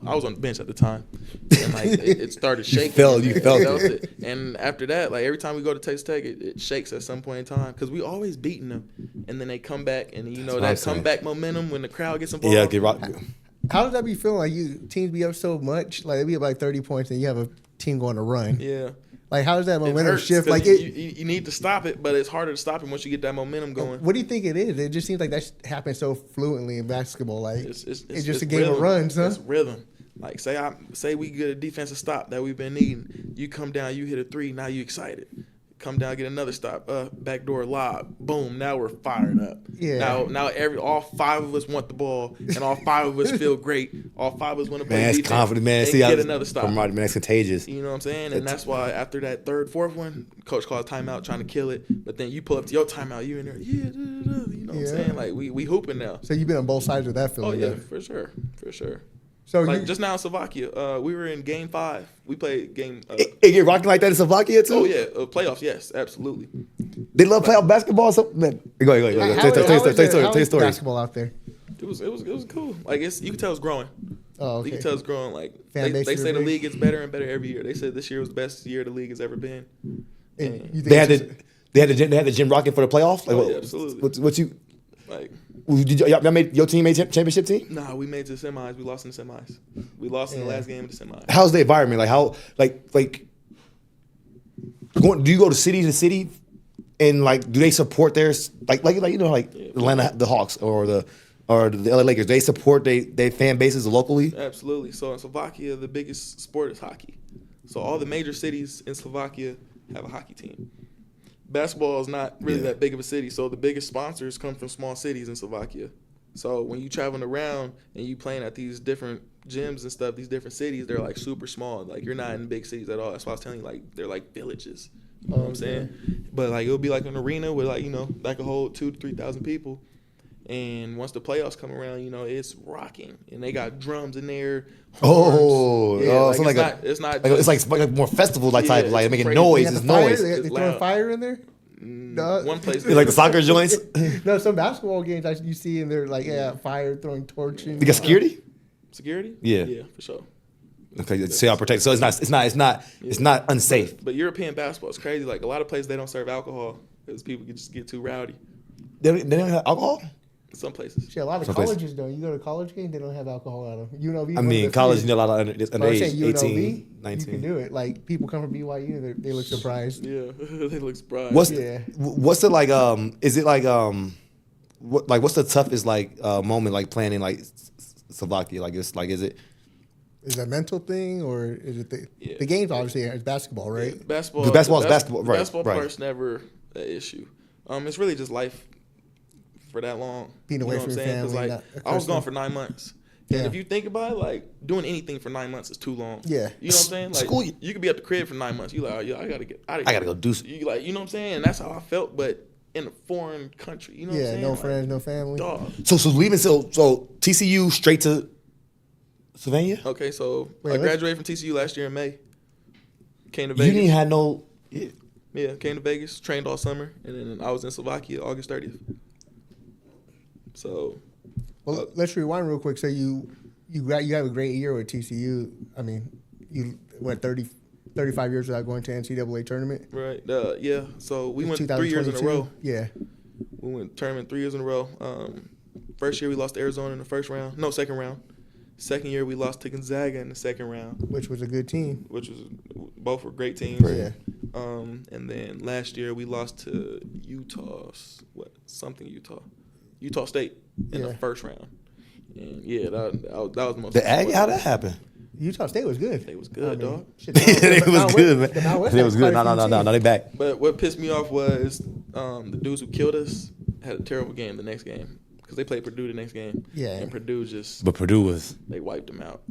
I was on the bench at the time, and like it started shaking. You felt it. And after that, like every time we go to Texas Tech, it shakes at some point in time because we always beating them, and then they come back, and you know what I'm that saying. comeback momentum when the crowd gets involved. Yeah. Get rock. How does that be feeling? Like teams be up so much, like they be up like 30 points, and you have a team going to run. Yeah. Like how does that It momentum hurts shift? 'cause Like you need to stop it, but it's harder to stop it once you get that momentum going. what do you think it is? It just seems like that happens so fluently in basketball. Like It's just a game rhythm. of runs, huh? It's rhythm. Like say we get a defensive stop that we've been needing. You come down, you hit a 3, now you excited. Come down, get another stop. Backdoor lob. Boom. Now we're fired up. Yeah. Now all 5 of us want the ball, and all 5 of us feel great. All 5 of us want to play Man, that's defense. confident, man. And See, get another stop. Man, that's contagious. You know what I'm saying? And that's why after that third, fourth one, coach calls timeout trying to kill it. But then you pull up to your timeout, you in there, you know what I'm saying? Like we hooping now. So you've been on both sides of that Oh feeling. yeah, though. for sure. So Like just now in Slovakia, we were in game 5. We played game. It get rocking like that in Slovakia too. Oh yeah, playoffs. Yes, absolutely. They love playoff basketball. So man, go ahead. How Tell your is story. basketball out there? It was cool. Like you can tell it's growing. Oh, okay. You can tell it's growing. Like Fan base they is say the big. league gets better and better every year. They said this year was the best year the league has ever been. And you think They had it's the they had the gym rocking for the playoff. Like, Oh, yeah, absolutely. What you? Like Y'all made your team made championship team? Nah, we made it to the semis. We lost in the semis. We lost in the last game of the semis. How's the environment? Like how like do you go to city to city and like do they support theirs like you know like Atlanta the Hawks or the LA Lakers? They support their fan bases locally? Absolutely. So in Slovakia, the biggest sport is hockey. So all the major cities in Slovakia have a hockey team. Basketball is not really that big of a city, so the biggest sponsors come from small cities in Slovakia. So when you traveling around and you playing at these different gyms and stuff, these different cities, they're like super small. Like you're not in big cities at all. That's why I was telling you, like they're like villages. You know what I'm saying? But like it'll be like an arena with like, you know, that could hold 2,000 to 3,000 people. And once the playoffs come around, you know, it's rocking, and they got drums in there. Horns. So It's like more festival like type, like making noise. It's noise. They throwing fire in there. One place Like the soccer joints. No, some basketball games you see, and they're like, fire, throwing torches. They got security. Security? Yeah. Yeah, for sure. Okay, see how protect. So it's not unsafe. But European basketball is crazy. Like a lot of places, they don't serve alcohol because people can just get too rowdy. They don't have alcohol. Some places. See, a lot of Some colleges places. don't. You go to college game, they don't have alcohol at them. UNLV. I mean, college, you know, a lot of But I'm underage, saying UNLV, 18, you 19. can do it. Like people come from BYU, they look surprised. Yeah, they look surprised. What's the like? Is it like what's the toughest like moment like playing in like Slovakia? Like it's like is it? Is that a mental thing or is it the games? Obviously, it's basketball, right? Yeah, basketball. Because basketball is basketball, right? Basketball Right. part's never an issue. It's really just life for that long. Being away from your family, Like not I was gone accustomed. for 9 months. Yeah. And if you think about it, like doing anything for 9 months is too long. Yeah. You know what I'm saying? Like School- you could be at the crib for 9 months. You like, oh, yeah, I gotta get out of here. I gotta go do some- You like, you know what I'm saying? And that's how I felt, but in a foreign country. You know what I'm Yeah, saying? no Like, friends, no family. dog. So leaving so TCU straight to Sylvania. Okay, so Wait, I let's- graduated from TCU last year in May. Came to You Vegas. didn't have no. Yeah, came to Vegas, trained all summer, and then I was in Slovakia August 30th. So, Well, let's rewind real quick. So you have a great year with TCU. I mean, you went 35 years without going to NCAA tournament. right, yeah. So we went 3 2022. years in a row. Yeah. We went tournament 3 years in a row. First year we lost to Arizona in the first round. No, second round. Second year we lost to Gonzaga in the second round, Which was a good team. which was both were great teams. Yeah. And then last year we lost to Utah State in the first round. And yeah, that was the most. The Aggie, how'd that happen? Utah State was good. They was good, dog. Shit, It was Mount good, West- man. Mount West It had was quite good. a few No, teams. they back. But what pissed me off was the dudes who killed us had a terrible game the next game because they played Purdue the next game. Yeah. And Purdue just But Purdue was they wiped them out.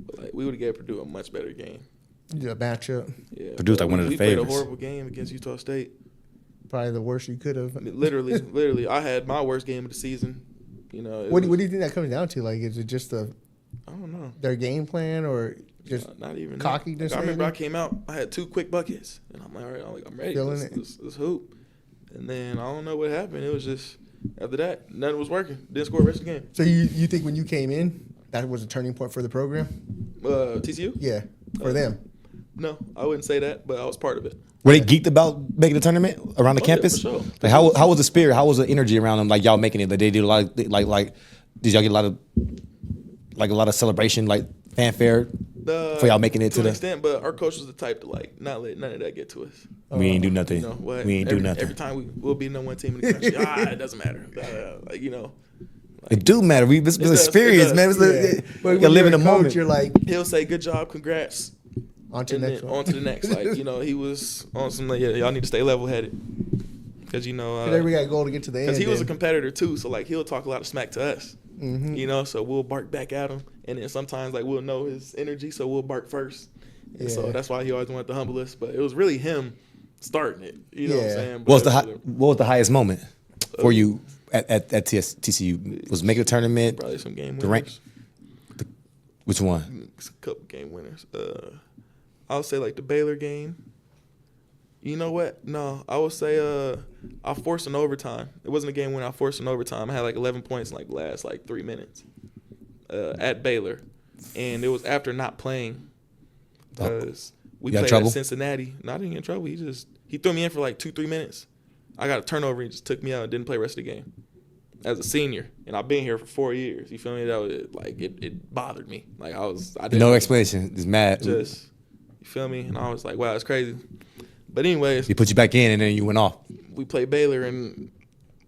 But like we would have gave Purdue a much better game. The matchup, Yeah. Purdue's but like one of the we played a favorites. horrible game against Utah State. probably the worst you could have. I mean, literally, I had my worst game of the season. You know, What do you think that comes down to? Like, is it just I don't know. their game plan or just Not even that. cockiness, Like, I remember I maybe? came out. I had 2 quick buckets, and I'm like, all right, I'm ready. Feeling Let's, it. let's hoop. And then I don't know what happened. It was just after that, nothing was working. Didn't score the rest of the game. So you think when you came in, that was a turning point for the program? TCU? Yeah, for them. No, I wouldn't say that, but I was part of it. Were they geeked about making the tournament around the Oh, yeah, campus? for sure. Like how was the spirit? How was the energy around them? Like y'all making it? Like they did a lot of like did y'all get a lot of celebration, like fanfare for y'all making it to an the? extent, but our coach was the type to like not let none of that get to us. We ain't do nothing. You know what? We ain't do nothing. Every time we'll be number 1 team in the country. It doesn't matter. Like, you know, It do matter. This does, experience, it man. does. It's But you when live you're in the a coach, moment. you're like, he'll say, "Good job, congrats." on to And the then next one. on to the next. Like, you know, he was on some like, yeah, y'all need to stay level headed. Because, you know, Because we got a goal to get to the end. because he was a then. competitor too, so like he'll talk a lot of smack to us, Mhm. you know. So we'll bark back at him, and then sometimes like we'll know his energy, so we'll bark first. And so Yeah. that's why he always wanted to humble us. But it was really him starting it. You know what I'm Yeah. saying? What But was the highest moment for you at TCU? Was making a tournament? probably some game The rank- winners. Which one? A couple game winners. I would say like the Baylor game. You know what? No, I would say I forced an overtime. It wasn't a game winner. I forced an overtime. I had like 11 points in like the last like 3 minutes at Baylor, and it was after not playing because we You got in played trouble? at Cincinnati. No, I didn't get in trouble. He threw me in for like 2-3 minutes. I got a turnover. He just took me out and didn't play the rest of the game. as a senior, and I've been here for 4 years. You feel me? That was like it bothered me. Like I didn't No explanation. Just mad. just you feel me? And I was like, wow, it's crazy. But anyways, He put you back in, and then you went off. we played Baylor and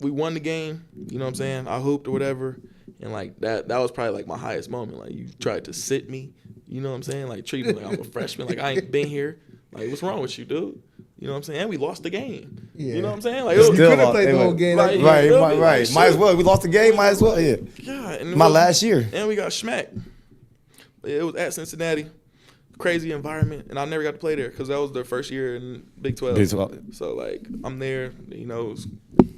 we won the game. You know what I'm saying? I hooped or whatever, and like that was probably like my highest moment. Like you tried to sit me. You know what I'm saying? Like treat me like I'm a freshman. Like I ain't been here. Like what's wrong with you, dude? You know what I'm saying? And we lost the game. Yeah. You know what I'm saying? Like You it was, could have played the whole game. Right, Right, feel right, me? right. Like, Might as shit. well. We lost the game. Might as well. Yeah. God, and it My was- last year. And we got smacked. It was at Cincinnati. Crazy environment. And I never got to play there because that was their first year in Big 12. Big 12. So, like, I'm there. You know, it was,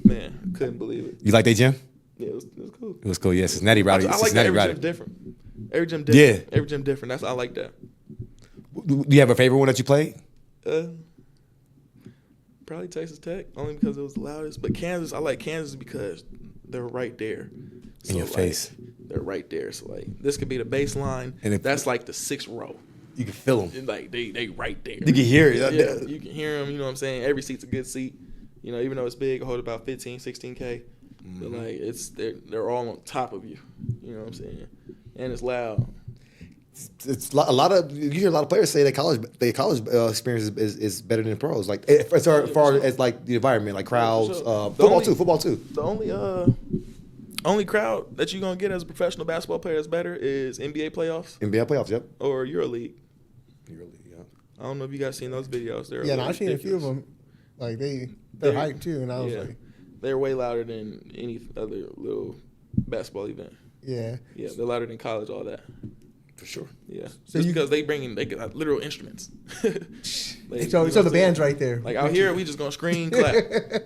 man, couldn't believe it. You like that gym? Yeah, it was cool. It was cool. Yeah, Cincinnati rowdy. I like that Cincinnati every rowdy. gym's different. Every gym different. Yeah. Every gym different. I like that. Do you have a favorite one that you played? Probably Texas Tech, only because it was the loudest. But Kansas, I like Kansas because they're right there. In your face. They're right there. So, like, this could be the baseline. And if- that's like the 6th row. You can feel them. And, like, they right there. You can hear it. Yeah, you can hear them. You know what I'm saying? Every seat's a good seat. You know, even though it's big, it hold about 15, 16K. But, like, they're all on top of you. You know what I'm saying? And it's loud. It's a lot of you hear a lot of players say that college experience is better than pros. Like as far as like the environment, like crowds, sure. football too. The only crowd that you're gonna get as a professional basketball player that's better is NBA playoffs NBA playoffs, yep. or EuroLeague. Really, yeah. I don't know if you guys seen those videos. They're Yeah, no, I've seen a few of ridiculous. them. Like they're hyped too, and I was Yeah, like, they're way louder than any other little basketball event. yeah. Yeah, they're louder than college. All that. For sure. Yeah, So just you- because they got literal instruments. Like, So you know the what I'm band's saying? right there. Like out here, we just gonna scream, clap.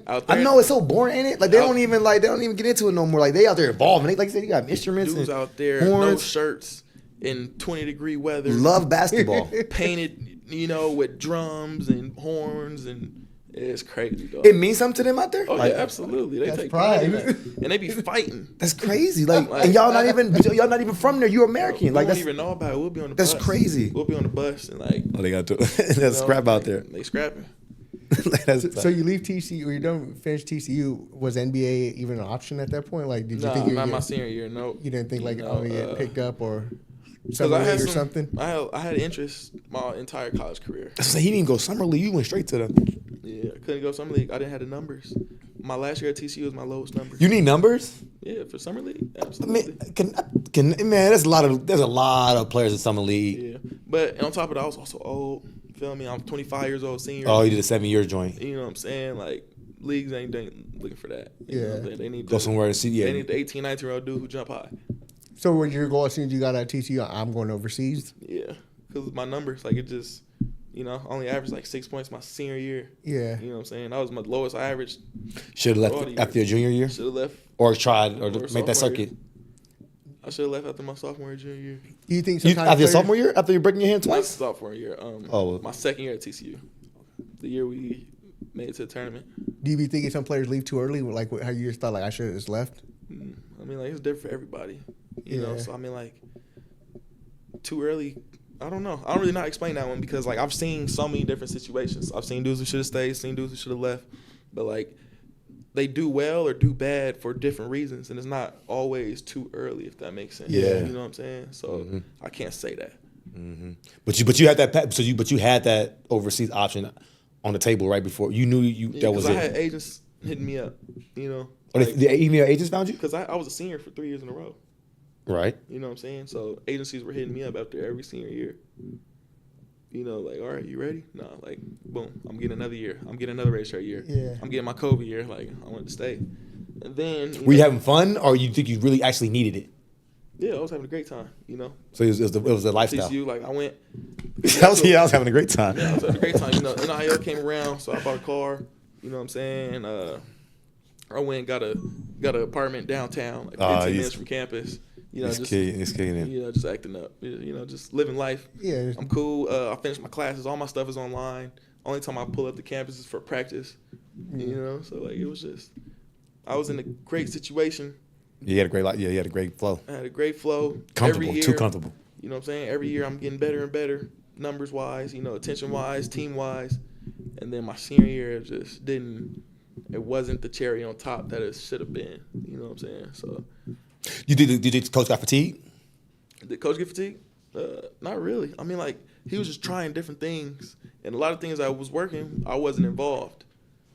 Out there, I know it's so boring, ain't it? Like they don't even get into it no more. Like they out there involved. They, like I said, you got instruments dudes and out there, no horns. shirts in 20-degree weather. Love basketball. Painted, with drums and horns, and it's crazy, dog. It means something to them out there. Oh Like, yeah, absolutely. They That's take pride in pride. that. And they be fighting. that's crazy. Like, Like- and y'all not even from there. You're American. We Like don't that's even know about it. We'll be on the that's bus. crazy. We'll be on the bus and like oh, they got to that's scrap out there. They scrapping. Like, that's- So you leave TCU, or you don't finish TCU. Was NBA even an option at that point? Like, did you Nah, think not my senior year. No. you didn't think like No, I'm gonna get picked up or Because summer I had league or something? I had interest my entire college career. So he didn't go summer league. You went straight to the. Yeah, I couldn't go summer league. I didn't have the numbers. My last year at TCU was my lowest number. You need numbers. Yeah, for summer league, I absolutely. mean, man, there's a lot of players in summer league. Yeah, but on top of that, I was also old. Feel me? I'm 25 years old, senior. Oh, you did a 7-year joint. You know what I'm saying? Like leagues ain't looking for that. You know what I'm Yeah. saying? They need Go somewhere and see. They Yeah, need the 18, 19-year-old dude who jump high. So was your goal as soon as you got out of TCU? I'm going overseas. Yeah, because my numbers, like it just, only averaged like 6 points my senior year. Yeah. You know what I'm saying? That was my lowest I averaged. should have All left the after your junior year, Should have left. or tried, or Or make that sophomore circuit. year. I should have left after my sophomore and junior year. Do you think You, sometimes after your players- sophomore year, after you're breaking your hand My twice. sophomore year. Oh. My second year at TCU. The year we made it to the tournament. Do you be thinking some players leave too early? Like how you just thought like I should have just left? I mean, like it's different for everybody. You know, Yeah. so I mean, like too early. I don't know. I don't really know how to explain that one because like I've seen so many different situations. I've seen dudes who should have stayed, seen dudes who should have left, but like they do well or do bad for different reasons, and it's not always too early if that makes sense. Yeah. You know what I'm saying? So I can't say that. But you had that. But you had that overseas option on the table right before you knew Yeah, that was I it. had agents hitting me up. You know, Or the email agents found you, because I was a senior for 3 years in a row. right? You know what I'm saying? So agencies were hitting me up after every senior year. You know, like, all right, you ready? No, like, boom, I'm getting another year. I'm getting another red shirt year. Yeah. I'm getting my Kobe year. Like, I wanted to stay. And then, Were you having fun, or you think you really actually needed it? yeah, I was having a great time. You know, So it was the lifestyle. TCU, like, I went. I was having a great time. Yeah, I was having a great time. You know, NIL came around, so I bought a car. You know what I'm saying? I went and got an apartment downtown, like 15 minutes from campus. You know, It's just kicking in. you know, just acting up. You know, just living life. Yeah. I'm cool. I finished my classes. All my stuff is online. Only time I pull up the campus is for practice. You know, so like it was just, I was in a great situation. You had a great life. Yeah, you had a great flow. I had a great flow. Comfortable, Every year, too comfortable. You know what I'm saying? Every year I'm getting better and better, numbers wise, attention wise, team wise. And then my senior year just didn't. it wasn't the cherry on top that it should have been. You know what I'm saying? So, You think the coach got fatigued? did coach get fatigued? Not really. I mean, like, he was just trying different things, and a lot of things I was working, I wasn't involved.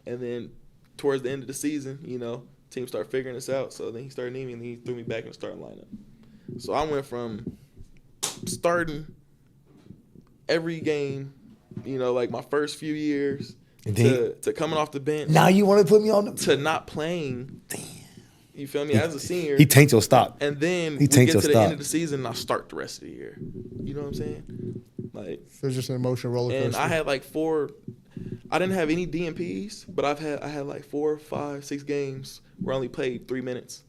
And then towards the end of the season, you know, team started figuring this out. So then he started needing me, and he threw me back in the starting lineup. So I went from starting every game, you know, like my first few years, to coming off the bench. Now you want to put me on the to not playing. Damn. You feel me? As a senior. He tanked your stock. And then we get to the end of the season and I start the rest of the year. You know what I'm saying? Like, So it's just an emotional roller coaster. and I had like I didn't have any DMPs, but I had like 4, 5, 6 games where I only played 3 minutes.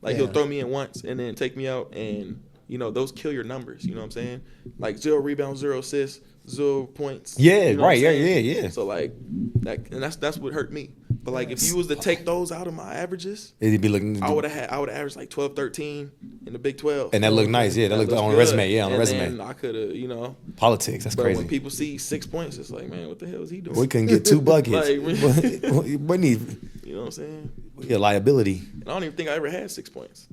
Like, he'll throw me in once and then take me out, and you know, those kill your numbers. You know what I'm saying? Like 0 rebounds, 0 assists, 0 points. Yeah, you know right. Yeah. Yeah. So like that's what hurt me. But like, if you was to take those out of my averages, It'd be looking. I would have averaged like 12, 13 in the Big 12. And that looked nice. Yeah, that looked on the resume. Yeah, on the resume. And I could have, you know. Politics. That's But crazy. when people see 6 points, it's like, man, what the hell is he doing? We couldn't get 2 buckets. Like, we need you know what I'm saying? a liability. And I don't even think I ever had 6 points.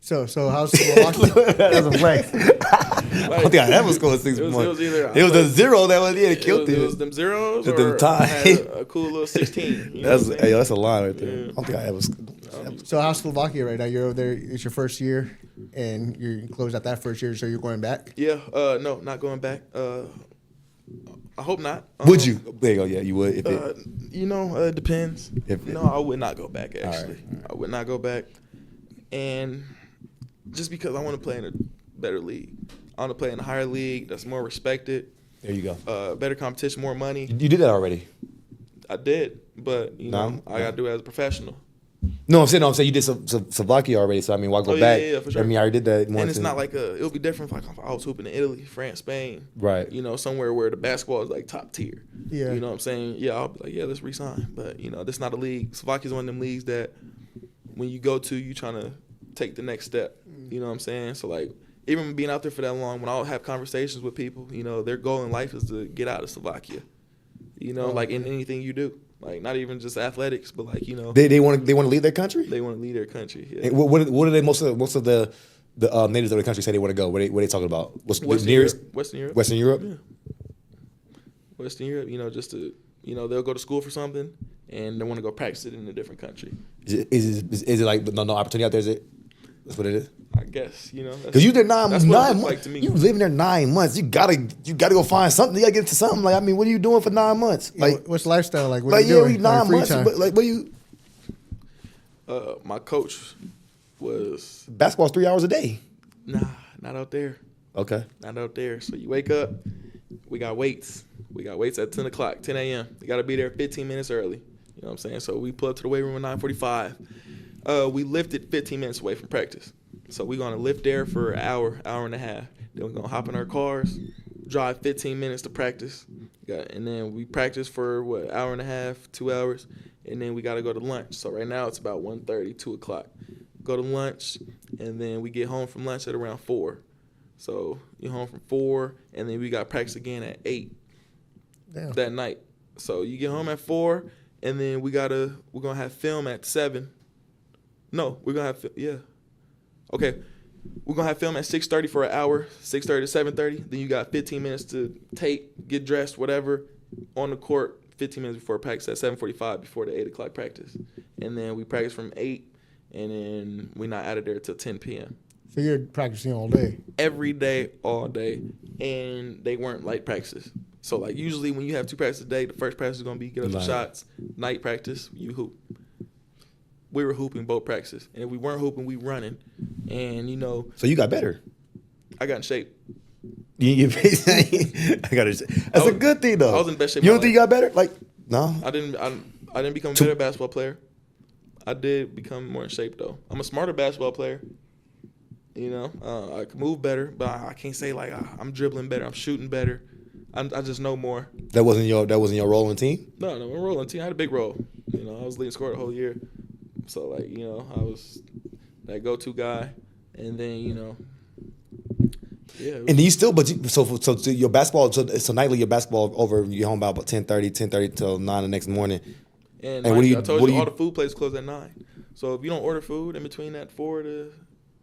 So how's Milwaukee? That's a flex. I don't think I ever scored 6 It was points. either It was a 0 that was that killed it it. was them zeros Just or them tie. I had a cool little 16. You know That's what I'm saying? that's a line right there. Yeah. I don't think I ever scored. So how's Slovakia right now? You're over there. It's your first year, and you closed out that first year, so you're going back. Yeah, no, not going back. I hope not. Would you? There you go. Yeah, you would. If it, You know, it depends. No, I would not go back, actually. All right. I would not go back. And just because I want to play in a better league. I want to play in a higher league that's more respected, there you go. better competition, more money. You did that already. I did, but, you know, No? I got to do it as a professional. No, I'm saying you did Slovakia already. So I mean, why go back? Yeah, for sure. I mean, I already did that. And it's not like it'll be different if I was hooping in Italy, France, Spain. Right. You know, somewhere where the basketball is like top tier. Yeah. You know what I'm saying? Yeah, I'll be like, yeah, let's resign. But, you know, this not a league. Slovakia's one of them leagues that when you go to, you trying to take the next step. You know what I'm saying? So, like, even being out there for that long, when I'll have conversations with people, you know, their goal in life is to get out of Slovakia. You know, like in anything you do. Like, not even just athletics, but like, you know, They want to leave their country. they want to lead their country. Yeah. And what are they? Most of the natives of the country say they want to go. What they talking about? What's the nearest? Western Europe. Western Europe. Yeah. Western Europe, you know, just to, you know, they'll go to school for something and they want to go practice it in a different country. Is it like no opportunity out there? Is it? That's what it is. I guess, you know. Because you did nine that's what it months. looks like to me. You living there 9 months. You gotta go find something. You gotta get into something. Like, I mean, what are you doing for 9 months? Like, What's lifestyle like? What like are you yeah, doing? we 9 free months. time? But like, what you? My coach was, Basketball's 3 hours a day. nah, not out there. Okay. Not out there. So you wake up, we got weights. We got weights at 10 o'clock, 10 a.m. You got to be there 15 minutes early. You know what I'm saying? So we pull up to the weight room at 9:45. We lifted 15 minutes away from practice. So we're going to lift there for an hour, hour and a half. Then we're going to hop in our cars, drive 15 minutes to practice. And then we practice for, hour and a half, 2 hours. And then we got to go to lunch. So right now it's about 1:30, 2 o'clock. Go to lunch, and then we get home from lunch at around 4. So you're home from 4, and then we got practice again at 8 that night. So you get home at 4, and then we're gonna have film at 7. No, we're gonna have Okay, we're gonna have film at 6:30 for an hour, 6:30 to 7:30. Then you got 15 minutes to tape, get dressed, whatever, on the court. 15 minutes before practice at 7:45 before the 8 o'clock practice, and then we practice from 8, and then we're not out of there till 10 p.m. So you're practicing all day. Every day, all day, and they weren't light practices. So like usually when you have 2 practices a day, the first practice is gonna be get up some shots. Night practice, you hoop. We were hooping both practices, and if we weren't hooping, we running. And you know, So you got better. I got in shape. You get paid. That's a good thing though. I was in best shape. You of don't my think you got better? Like, no. I didn't become a better basketball player. I did become more in shape though. I'm a smarter basketball player. You know, I can move better, but I can't say like I'm dribbling better. I'm shooting better. I just know more. That wasn't your role in the team? No, I'm rolling team. I had a big role. You know, I was leading scorer the whole year. So like, you know, I was that go-to guy, and then you know, yeah. And then you still, so your basketball, so nightly your basketball over, you home about 10:30 till 9 the next morning. And what do you? I told What you do all you? the food places close at 9. So if you don't order food in between that 4 to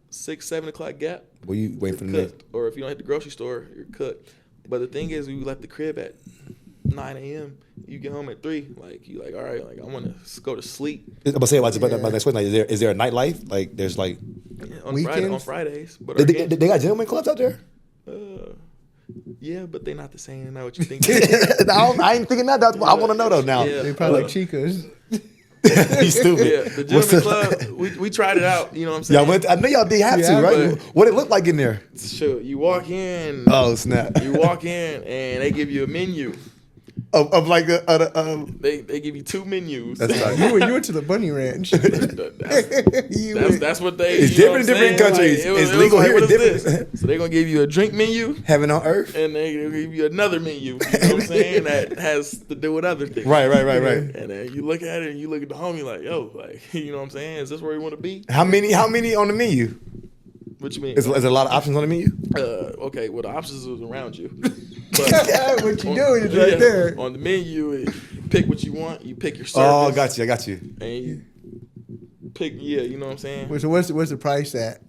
6, 7 o'clock gap, What you wait for the you're next? cooked. Or if you don't hit the grocery store, you're cooked. But the thing is, we left the crib at 9 a.m. You get home at 3. Like you like, all right, like I want to go to sleep. I'm gonna say about my next question. Like, is there a nightlife? Like, there's like On Weekends? Fridays. But they got gentlemen clubs out there. yeah, but they're not the same. They're not what you think. I ain't thinking that. I want to know though now. Yeah. They probably like chicas. You stupid. Yeah, the gentleman club. We tried it out. You know what I'm saying? Y'all went. I know y'all did have to, Yeah, right? but- What it look like in there? Sure. You walk in. Oh snap! You walk in and they give you a menu. of like They give you 2 menus. That's right. You went to the bunny ranch. That's what they. It's you know different what in I'm different saying? countries. Like, It's it was legal like, here, what is different. this? So they're gonna give you a drink menu, heaven on earth. and they'll give you another menu. You know what I'm saying? That has to do with other things. Right. And then you look at it and you look at the homie like, yo, like, you know what I'm saying? Is this where you want to be? How many on the menu? What you mean? Is there a lot of options on the menu? Okay, well the options is around you. What you doing is right there. On the menu, you pick what you want. You pick your service. Oh, I got you. And you pick, you know what I'm saying? So what's the price at?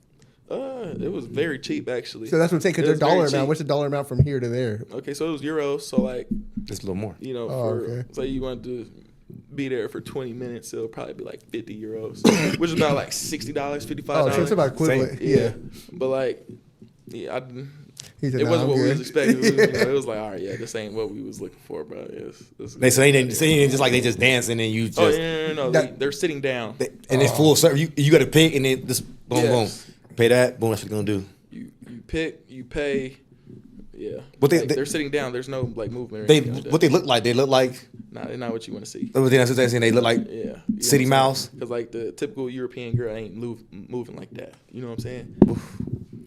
It was very cheap actually. So that's what I'm saying, because It their was very dollar cheap. amount. What's the dollar amount from here to there? Okay, so it was euros. So like, Just a little more. you know, Oh, okay. say you wanted to be there for 20 minutes, it'll probably be like 50 euros, which is about like $60, $55. Oh, so it's about equivalent. Yeah, but like, yeah, He said, it "Nah, wasn't I'm what we good." was expecting. It was like, all right, yeah, this ain't what we was looking for, bro. So they didn't just like they just dancing and you just Oh yeah, no. They're sitting down. and it's full service. You got to pay and then just boom Yes. boom, pay that boom. That's what you're gonna do. You pick, you pay. Yeah, But they're sitting down. There's no like movement. Or They anything like that. what they look like? They look like. Nah, they're not what you want to see. That's what they're saying. They look like Yeah, City Mouse. Because like the typical European girl ain't moving like that. You know what I'm saying?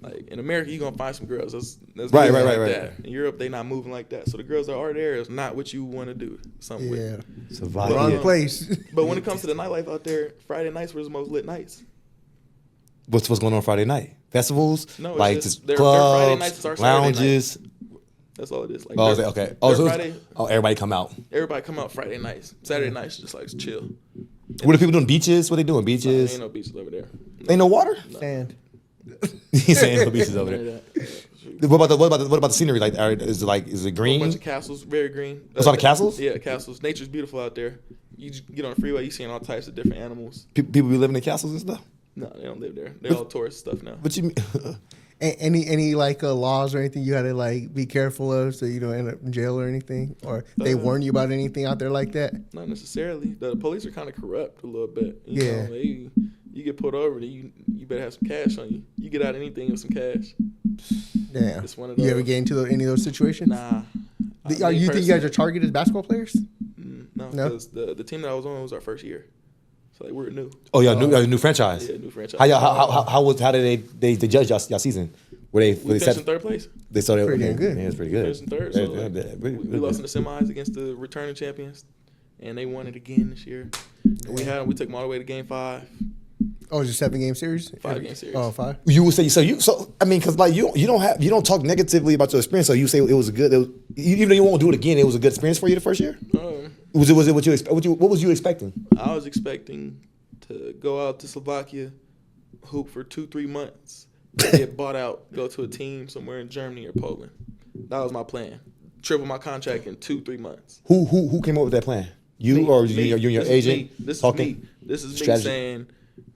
Like in America, you gonna find some girls that's Right, moving right, like right, that. In Europe, they not moving like that. So the girls that are there is not what you want to do something with. Yeah, Survive. wrong Yeah. place. But when it comes to the nightlife out there, Friday nights were the most lit nights. What's going on Friday night? Festivals? No, it's like just just their Friday nights is clubs, our Saturday lounges. That's all it is. Like Oh, their- okay. Oh, their so Friday, everybody come out. everybody come out Friday nights. Saturday nights just like chill. What are people doing? Beaches? What they doing? There Beaches? ain't no beaches over there. Ain't no water. Sand. He's saying no beaches over None there. of that. What about the scenery? Like, is it A bunch green? of castles, very green. There's a lot of castles? Yeah, castles. Nature's beautiful out there. You just get on the freeway, you seeing all types of different animals. People be living in castles and stuff. No, they don't live there. They're all tourist stuff now. What you mean? Any like laws or anything you had to like be careful of so you don't end up in jail or anything, or they warn you about anything out there like that? Not necessarily. The police are kind of corrupt a little bit. You Yeah. know, you get pulled over, then you better have some cash on you. You get out anything with some cash. Damn. It's one of You ever those. get into any of those situations? Nah. You think you guys are targeted as basketball players? No, No? because the team that I was on was our first year. So like we're new. Oh, yeah, new franchise. Yeah, new franchise. How did they judge y'all season? Were they We finished in third place. They started Pretty damn good. Yeah, it's pretty We good. finished in third. So like, we lost in the semis against the returning champions, and they won it again this year. And we took them all the way to game 5. Oh, it's a 7-game series. 5-game series. Oh, 5. You would say I mean, because like you don't talk negatively about your experience. So you say it was a good. Even though you won't do it again, it was a good experience for you the first year. Was it what you expect? What was you expecting? I was expecting to go out to Slovakia, hoop for 2-3 months, get bought out, go to a team somewhere in Germany or Poland. That was my plan. Triple my contract in 2-3 months. Who came up with that plan? You Me, or me. you and your This is agent? me. This is talking? me. This is Strategy. me saying,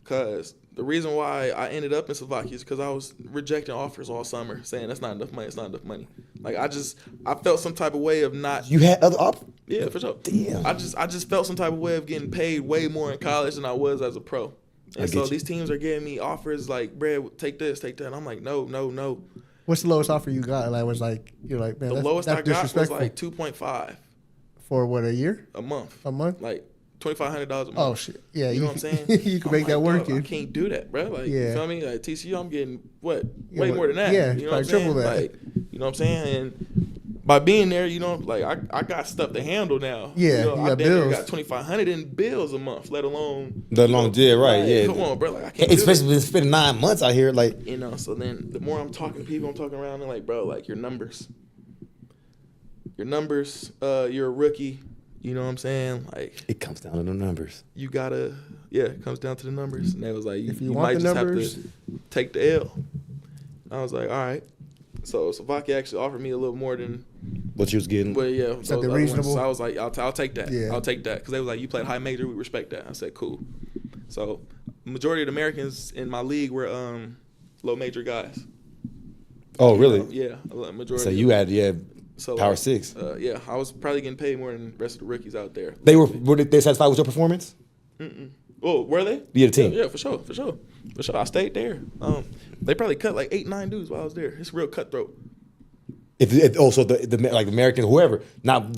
because the reason why I ended up in Slovakia is because I was rejecting offers all summer, saying that's not enough money. It's not enough money. Like I felt some type of way of not. You had other offers. Yeah, for sure. Damn. I just felt some type of way of getting paid way more in college than I was as a pro. And so get you. these teams are giving me offers like, Brad, take this, take that. And I'm like, no. What's the lowest offer you got? Like was like you're like, man, The that's, lowest that's I got was disrespectful. like 2.5 for what, a year, a month. a month? Like $2,500 a month. Oh shit, yeah, You know what I'm saying? you can I'm make that like, work. dog, I Dude. can't do that, bro. Like, Yeah. you feel me? Like TCU, I'm getting what? Yeah, Way but- more than that. yeah, you know what I'm probably triple saying? that. Like, you know what I'm saying? And by being there, you know, like I got stuff to handle now. Yeah, you know, you I got damn near bills. got $2,500 in bills a month, let alone The long, yeah, right, like, yeah. Come on, bro. Like I can't. do Especially when spending 9 months out here, like that. You know. So then, the more I'm talking to people, I'm talking around, and like, bro, like your numbers. You're a rookie. You know what I'm saying? Like, It comes down to the numbers. you gotta, it comes down to the numbers. And they was like, If you you want might the just numbers- have to take the L. I was like, all right. So Vaki actually offered me a little more than, What you was getting? but yeah, so Something the other ones. reasonable? So I was like, I'll take that. Yeah. I'll take that because they was like, you played high major, we respect that. I said, cool. So majority of the Americans in my league were low major guys. Oh, really? Yeah, a majority. So you had so Power Six. Yeah, I was probably getting paid more than the rest of the rookies out there. Were they satisfied with your performance? Oh, were they? Yeah, the team. Yeah, for sure. I stayed there. They probably cut like 8-9 dudes while I was there. It's real cutthroat. If also the like Americans, whoever not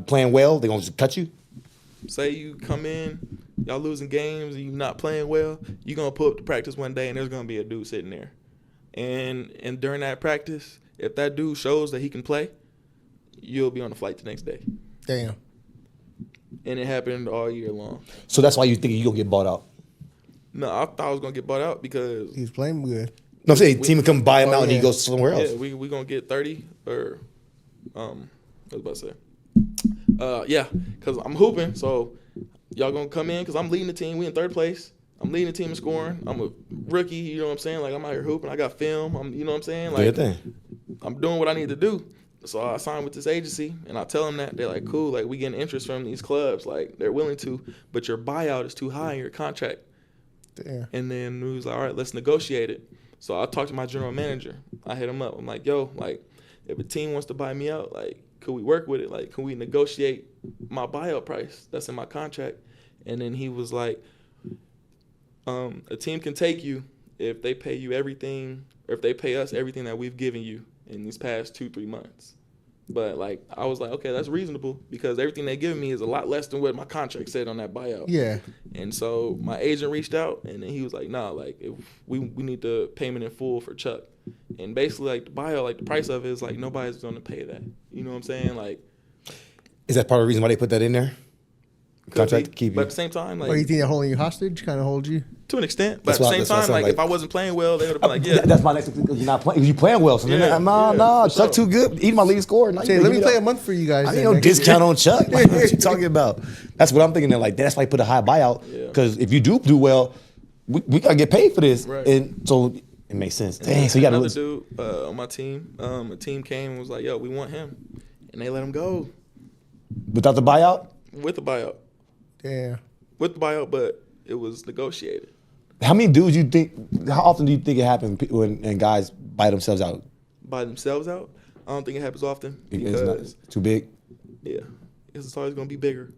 playing well, they gonna just cut you. Say you come in, y'all losing games, and you not playing well, you gonna pull up to practice one day, and there's gonna be a dude sitting there, and during that practice, if that dude shows that he can play, you'll be on the flight the next day. Damn. And it happened all year long. So that's why you think you gonna get bought out. No, I thought I was gonna get bought out because He's playing good. No, I'm saying team will come buy him Oh, out and he yeah. goes somewhere else. yeah, we gonna get 30 or I was about to say. Yeah, because I'm hooping, so y'all gonna come in because I'm leading the team. We in third place. I'm leading the team in scoring. I'm a rookie, you know what I'm saying? Like, I'm out here hooping. I got film. You know what I'm saying? Do Like, your thing. I'm doing what I need to do. So I signed with this agency, and I tell them that. They're like, cool, like, we getting interest from these clubs. Like, they're willing to, but your buyout is too high in your contract. Damn. And then we was like, all right, let's negotiate it. So I talked to my general manager. I hit him up. I'm like, yo, like, if a team wants to buy me out, like, could we work with it? Like, can we negotiate my buyout price that's in my contract? And then he was like, a team can take you if they pay you everything, or if they pay us everything that we've given you in these past 2-3 months. But, like, I was like, okay, that's reasonable because everything they give me is a lot less than what my contract said on that buyout. Yeah. And so my agent reached out, and then he was like, nah, like, if we need the payment in full for Chuck. And basically, like, the buyout, like, the price of it is, like, nobody's going to pay that. You know what I'm saying? Like, Is that part of the reason why they put that in there? Contract to keep But you. at the same time, Or you like, think they're holding you hostage? Kind of hold you? to an extent. But That's at the why- same that's what I time, sound like, like. if I wasn't playing well, they would have been like, yeah. That's my next. You're not playing. You playing well, so Yeah, nah, yeah, Chuck for sure. too good. Eat my leading scorer. Nah, Say, you let me beat play up. a month for you guys. I then ain't no next year. discount on Chuck. Like, what you talking about? That's what I'm thinking. That like that's why he put a high buyout Yeah. because if you do well, we gotta get paid for this, Right. and so it makes sense. Dang, so you gotta Another lose. dude on my team, a team came and was like, yo, we want him. And they let him go Without the buyout. with the buyout. Damn. With the buyout, but it was negotiated. How many dudes you think? How often do you think it happens when guys buy themselves out? By themselves out, I don't think it happens often It's because, not it's too big. yeah, it's always going to be bigger.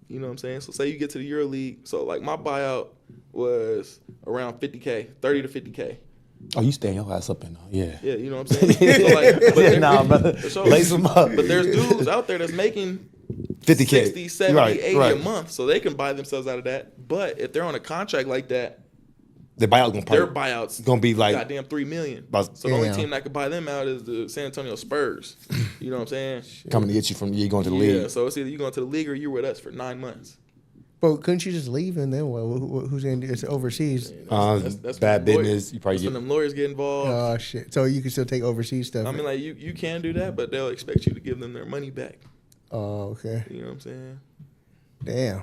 You know what I'm saying? So say you get to the Euro League. So, like, my buyout was around 50K, 30 to 50K. Oh, you staying your ass up in there? Yeah. Yeah, you know what I'm saying? So, like, but there- Nah, brother. for sure. Lace them up. But there's dudes out there that's making 50K. 60, 70, Right, 80 right. a month, so they can buy themselves out of that. But if they're on a contract like that, The buyout gonna their probably buyouts gonna be like goddamn $3 million. About- So the only Damn. team that could buy them out is the San Antonio Spurs. You know what I'm saying? coming to get you from you going to the Yeah. league. So it's either you going to the league or you're with us for 9 months. But couldn't you just leave and then what? Who's in? It's overseas. That's Bad when them business. You probably That's when get. them lawyers get involved. Oh shit! So you can still take overseas stuff. I mean, like you can do that, but they'll expect you to give them their money back. Oh, okay. You know what I'm saying? Damn.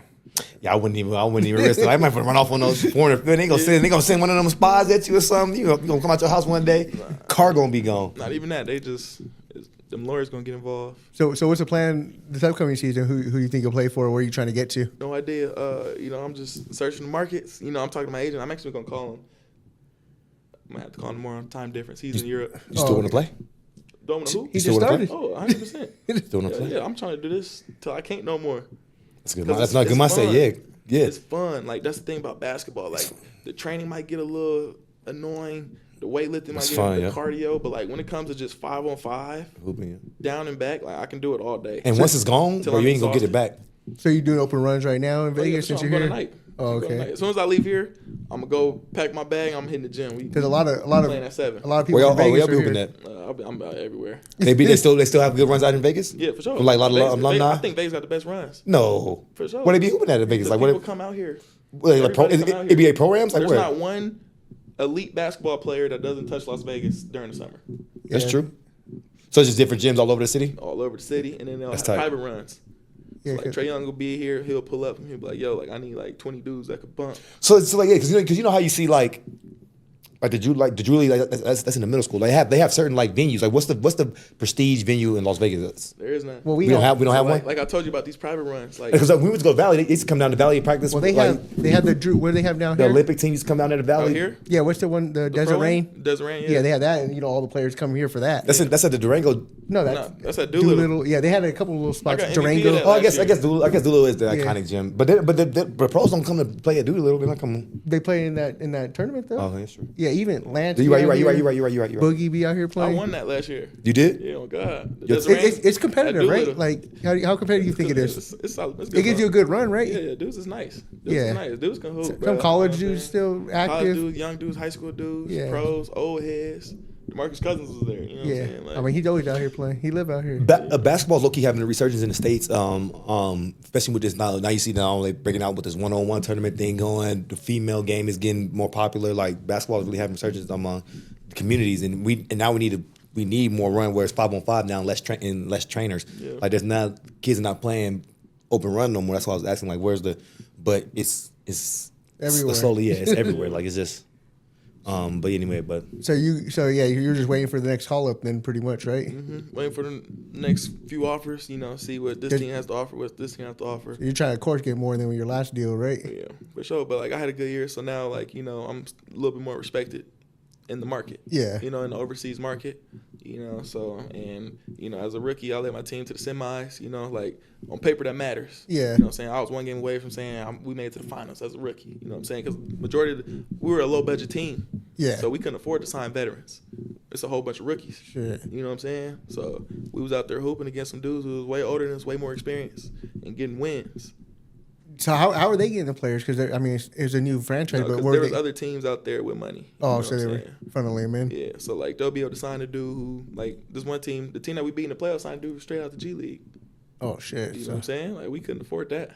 Yeah, I wouldn't even risk it. I might run off on those foreign. They gonna send one of them spies at you or something. You gonna come out your house one day, car gonna be gone. Not even that. They just them lawyers gonna get involved. So what's the plan this upcoming season? Who you think you'll play for? Where are you trying to get to? No idea. You know, I'm just searching the markets. You know, I'm talking to my agent. I'm actually gonna call him. I'm gonna have to call him more on time difference. He's in Europe. You still want to play? Don't want to who? He still just wanna play? started. Oh, 100%. Still want to play? Yeah, I'm trying to do this till I can't no more. That's good. 'Cause That's not a good it's mindset. fun. Yeah. It's fun. Like, that's the thing about basketball. Like, the training might get a little annoying. The weightlifting might It's get fun, the yeah. cardio. But, like, when it comes to just 5-on-5, Hooping, yeah. down and back, like, I can do it all day. And once it's gone, Till bro, I'm you ain't gonna get it exhausted. back. So you doing open runs right now in Oh, yeah, Vegas for sure. since I'm you're going here? tonight. Oh, I'm going okay. tonight. As soon as I leave here, I'm gonna go pack my bag. I'm hitting the gym. We Because a lot of playing at 7. a lot of people Where in y'all, Vegas where y'all are be here. hooping at? I'm out everywhere. They still have good runs out in Vegas. Yeah, for sure. From, like a lot of Vegas- alumni. I think Vegas got the best runs. No. For sure. Where they be hooping at in Vegas? Because Like people what? come out here. Like pro, Everybody come out here. NBA programs? Like There's where? not one elite basketball player that doesn't touch Las Vegas during the summer. That's Yeah. true. So it's just different gyms all over the city. All over the city, and then they'll have That's tight. private runs. Yeah, So like Trey Young will be here, he'll pull up and he'll be like, yo, like I need like 20 dudes that could bump. So it's like, yeah, because you know how you see like the Julie, like that's in the middle school. They have certain like venues. Like what's the prestige venue in Las Vegas? There is none. Well, We don't have So, one. like I told you about these private runs. Like Because we used to go to Valley. They used to come down to Valley and practice. Well, they have the Drew. What do they have down the here? Olympic team used to come down there to Valley. out here, Yeah, what's the one? The Desert pro Rain. Desert Rain, Yeah, they have that, and all the players come here for that. That's at the Durango. No, No, that's at Doolittle. Yeah, they had a couple of little spots. got MVP Durango. of that. Oh, I guess year. Doolittle is the Yeah. iconic gym. But the pros don't come to play at Doolittle. They're not coming. They play in that tournament though. Oh, that's true. Yeah, even Lance. You're right. You're Boogie be out here I playing. won that last year. You did? Yeah, oh God. The Yo, Desert Rain It's competitive, at right? Doolittle. Like how competitive do you think it is? It's solid. It's good It gives fun. you a good run, right? Yeah, dudes is nice. Dudes Yeah. is nice. Dudes can hoop. Some bro. college You know what I'm dudes saying? still College active. dudes, young dudes, high school dudes, Yeah. pros, old heads. DeMarcus Cousins was there. You know what I'm Yeah, saying? Like, I mean he's always out here playing. He live out here. Basketball's low key having a resurgence in the states. Especially with this now. Now you see now they breaking out with this 1-on-1 tournament thing going. The female game is getting more popular. Like basketball is really having resurgence among communities, and now we need more run where it's 5-on-5 now, and less trainers. Yeah. Like there's not kids are not playing open run no more. That's why I was asking like where's the, but it's Everywhere. slowly it's everywhere. Like it's just. But anyway, but So you're just waiting for the next call up then, pretty much, right? waiting for the next few offers. You know, see what this Did- team has to offer, what this team has to offer. You're trying to, of course, get more than with your last deal, right? Yeah, for sure. But like I had a good year, so now like you know I'm a little bit more respected in the market. Yeah. You know, in the overseas market. You know, so and you know as a rookie, I led my team to the semis. You know, like on paper that matters. Yeah. You know what I'm saying? I was one game away from saying we made it to the finals as a rookie. You know what I'm saying? Because majority we were a low budget team. Yeah. So we couldn't afford to sign veterans. It's a whole bunch of rookies. Shit. You know what I'm saying? So we was out there hooping against some dudes who was way older than us, way more experienced, and getting wins. So how are they getting the players? Because I mean, it's a new franchise, You know, but 'cause were there they? was other teams out there with money. You Oh, know so what they I'm were saying? funneling them in. Yeah, so like they'll be able to sign a dude who like this one team, the team that we beat in the playoffs, signed a dude straight out the G League. Oh shit! You know So what I'm saying? Like we couldn't afford that.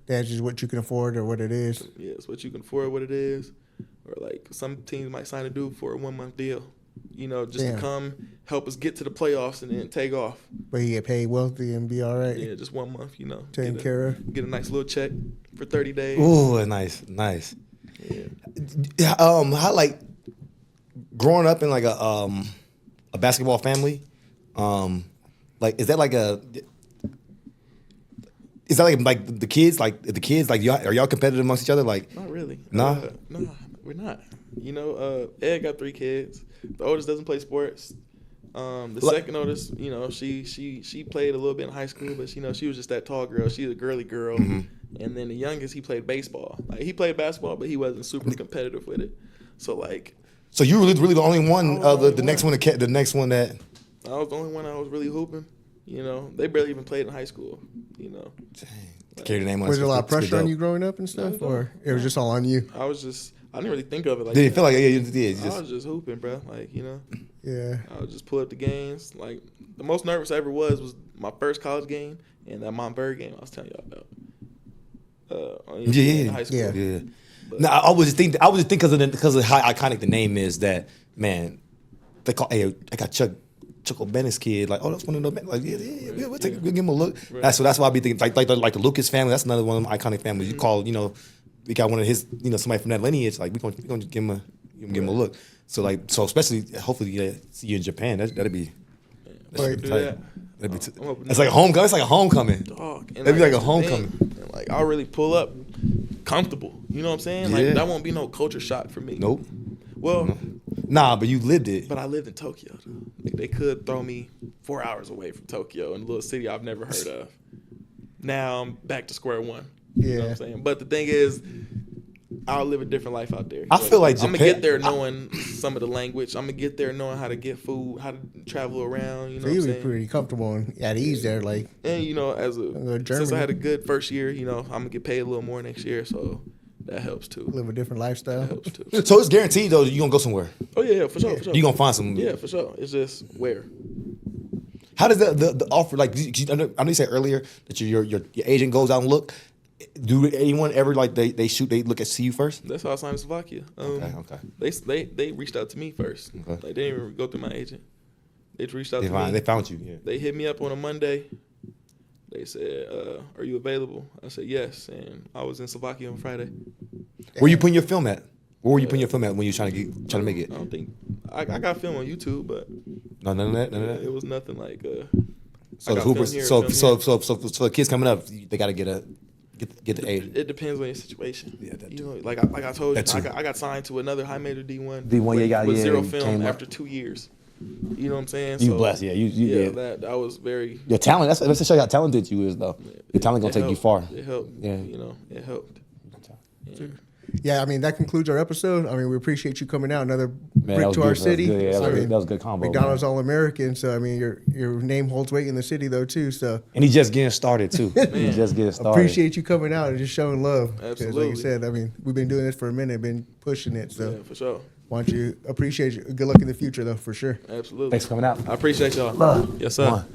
that's just what you can afford or what it is. Yeah, it's what you can afford, what it is, or like some teams might sign a dude for a 1-month deal. You know, just Damn. to come help us get to the playoffs and then take off. But he get paid wealthy and be all right, Yeah, just 1 month. You know, taken care of. get a nice little check for 30 days. ooh, nice. Yeah. How like growing up in like a basketball family, like is that like the kids like y'all, are y'all competitive amongst each other like Not really. Nah? No, we're not. You know, Ed got 3 kids. The oldest doesn't play sports. The second oldest, you know, she played a little bit in high school, but you know, she was just that tall girl. She's a girly girl. Mm-hmm. And then the youngest, he played baseball. Like he played basketball, but he wasn't super competitive with it. So like, so you really the only one I was the the only next one. one the next one that I was the only one I was really hooping. You know, they barely even played in high school. You know, carried the name on. Was there a lot of It's pretty pressure on dope. you growing up and stuff, No. or it was just all on you? I didn't really think of it like Did it that. feel like you did? I was just hooping, bro. Like, you know. Yeah. I would just pull up the games. Like the most nervous I ever was my first college game and that Montverde game I was telling y'all about. In high school. Yeah. But- No, I was just thinking because of how iconic the name is that man. They call I got Chuck O'Bennett's kid. Like, oh, that's one of those. Like, yeah, we'll give him a look. Right. That's why I be thinking like the Lucas family. That's another one of them iconic families. You call, you know, we got one of his, you know, somebody from that lineage. Like we gonna give him a look. So especially hopefully see you in Japan. That'd be. Let's do tight. that. That'd be I'm hoping it's like a homecoming. It's like a homecoming. Dog. And That'd be like a that's the homecoming. thing. And like I'll really pull up comfortable. You know what I'm saying? Like Yeah. that won't be no culture shock for me. Nope. Well, Nah, but you lived it. but I lived in Tokyo. They could throw me 4 hours away from Tokyo in a little city I've never heard of. Now I'm back to square one. You know what Yeah. I'm saying? But the thing is, I'll live a different life out there. I feel like I'm gonna Japan- get there knowing some of the language. I'm gonna get there knowing how to get food, how to travel around. You know So what you I'm were saying? pretty comfortable and at ease there, like And you know, go to since Germany. I had a good first year, you know, I'm gonna get paid a little more next year, so that helps too. live a different lifestyle. That helps too. So it's guaranteed though. You gonna go somewhere. Oh yeah, for sure, for sure. You gonna find some. Yeah, for sure. It's just where. How does the offer like? I know you said earlier that your agent goes out and look. Do anyone ever like they see you first? That's how I signed in Slovakia. Okay. They reached out to me first. Okay. Like they didn't even go through my agent. They just reached out They to me. found you. Yeah. They hit me up on a Monday. They said, "Are you available?" I said yes, and I was in Slovakia on Friday. Where you putting your film at? Where were you putting your film at when you were trying to make it? I don't think I got film on YouTube, but No, none of that. None of that. it was nothing like. So I the got Hoopers. film here, film here. So the kids coming up, they got to get the aid. It depends on your situation. Yeah, that you know, like I told you, That too. I got signed to another high major D1. D1, yeah, with yeah, zero you film came up. after 2 years. You know what I'm saying? You blessed, yeah. Yeah. That was very. Your talent. That's to show you how talented you is, though. Your talent gonna it take you helped. far. It helped. Yeah. You know, it helped. Yeah. Yeah, I mean, that concludes our episode. I mean, we appreciate you coming out. Another Man, brick that was to our good. That was city. good. Yeah, I mean, that was a good combo. McDonald's man. All-American. So, I mean, your name holds weight in the city, though, too. So, And he just getting started too. He just getting started. appreciate you coming out and just showing love. 'Cause Absolutely. Like you said, I mean, we've been doing this for a minute, been pushing it. So, Yeah, for sure. why don't you appreciate you. Good luck in the future, though, for sure. Absolutely. Thanks for coming out. I appreciate y'all. Love. Yes, sir. One.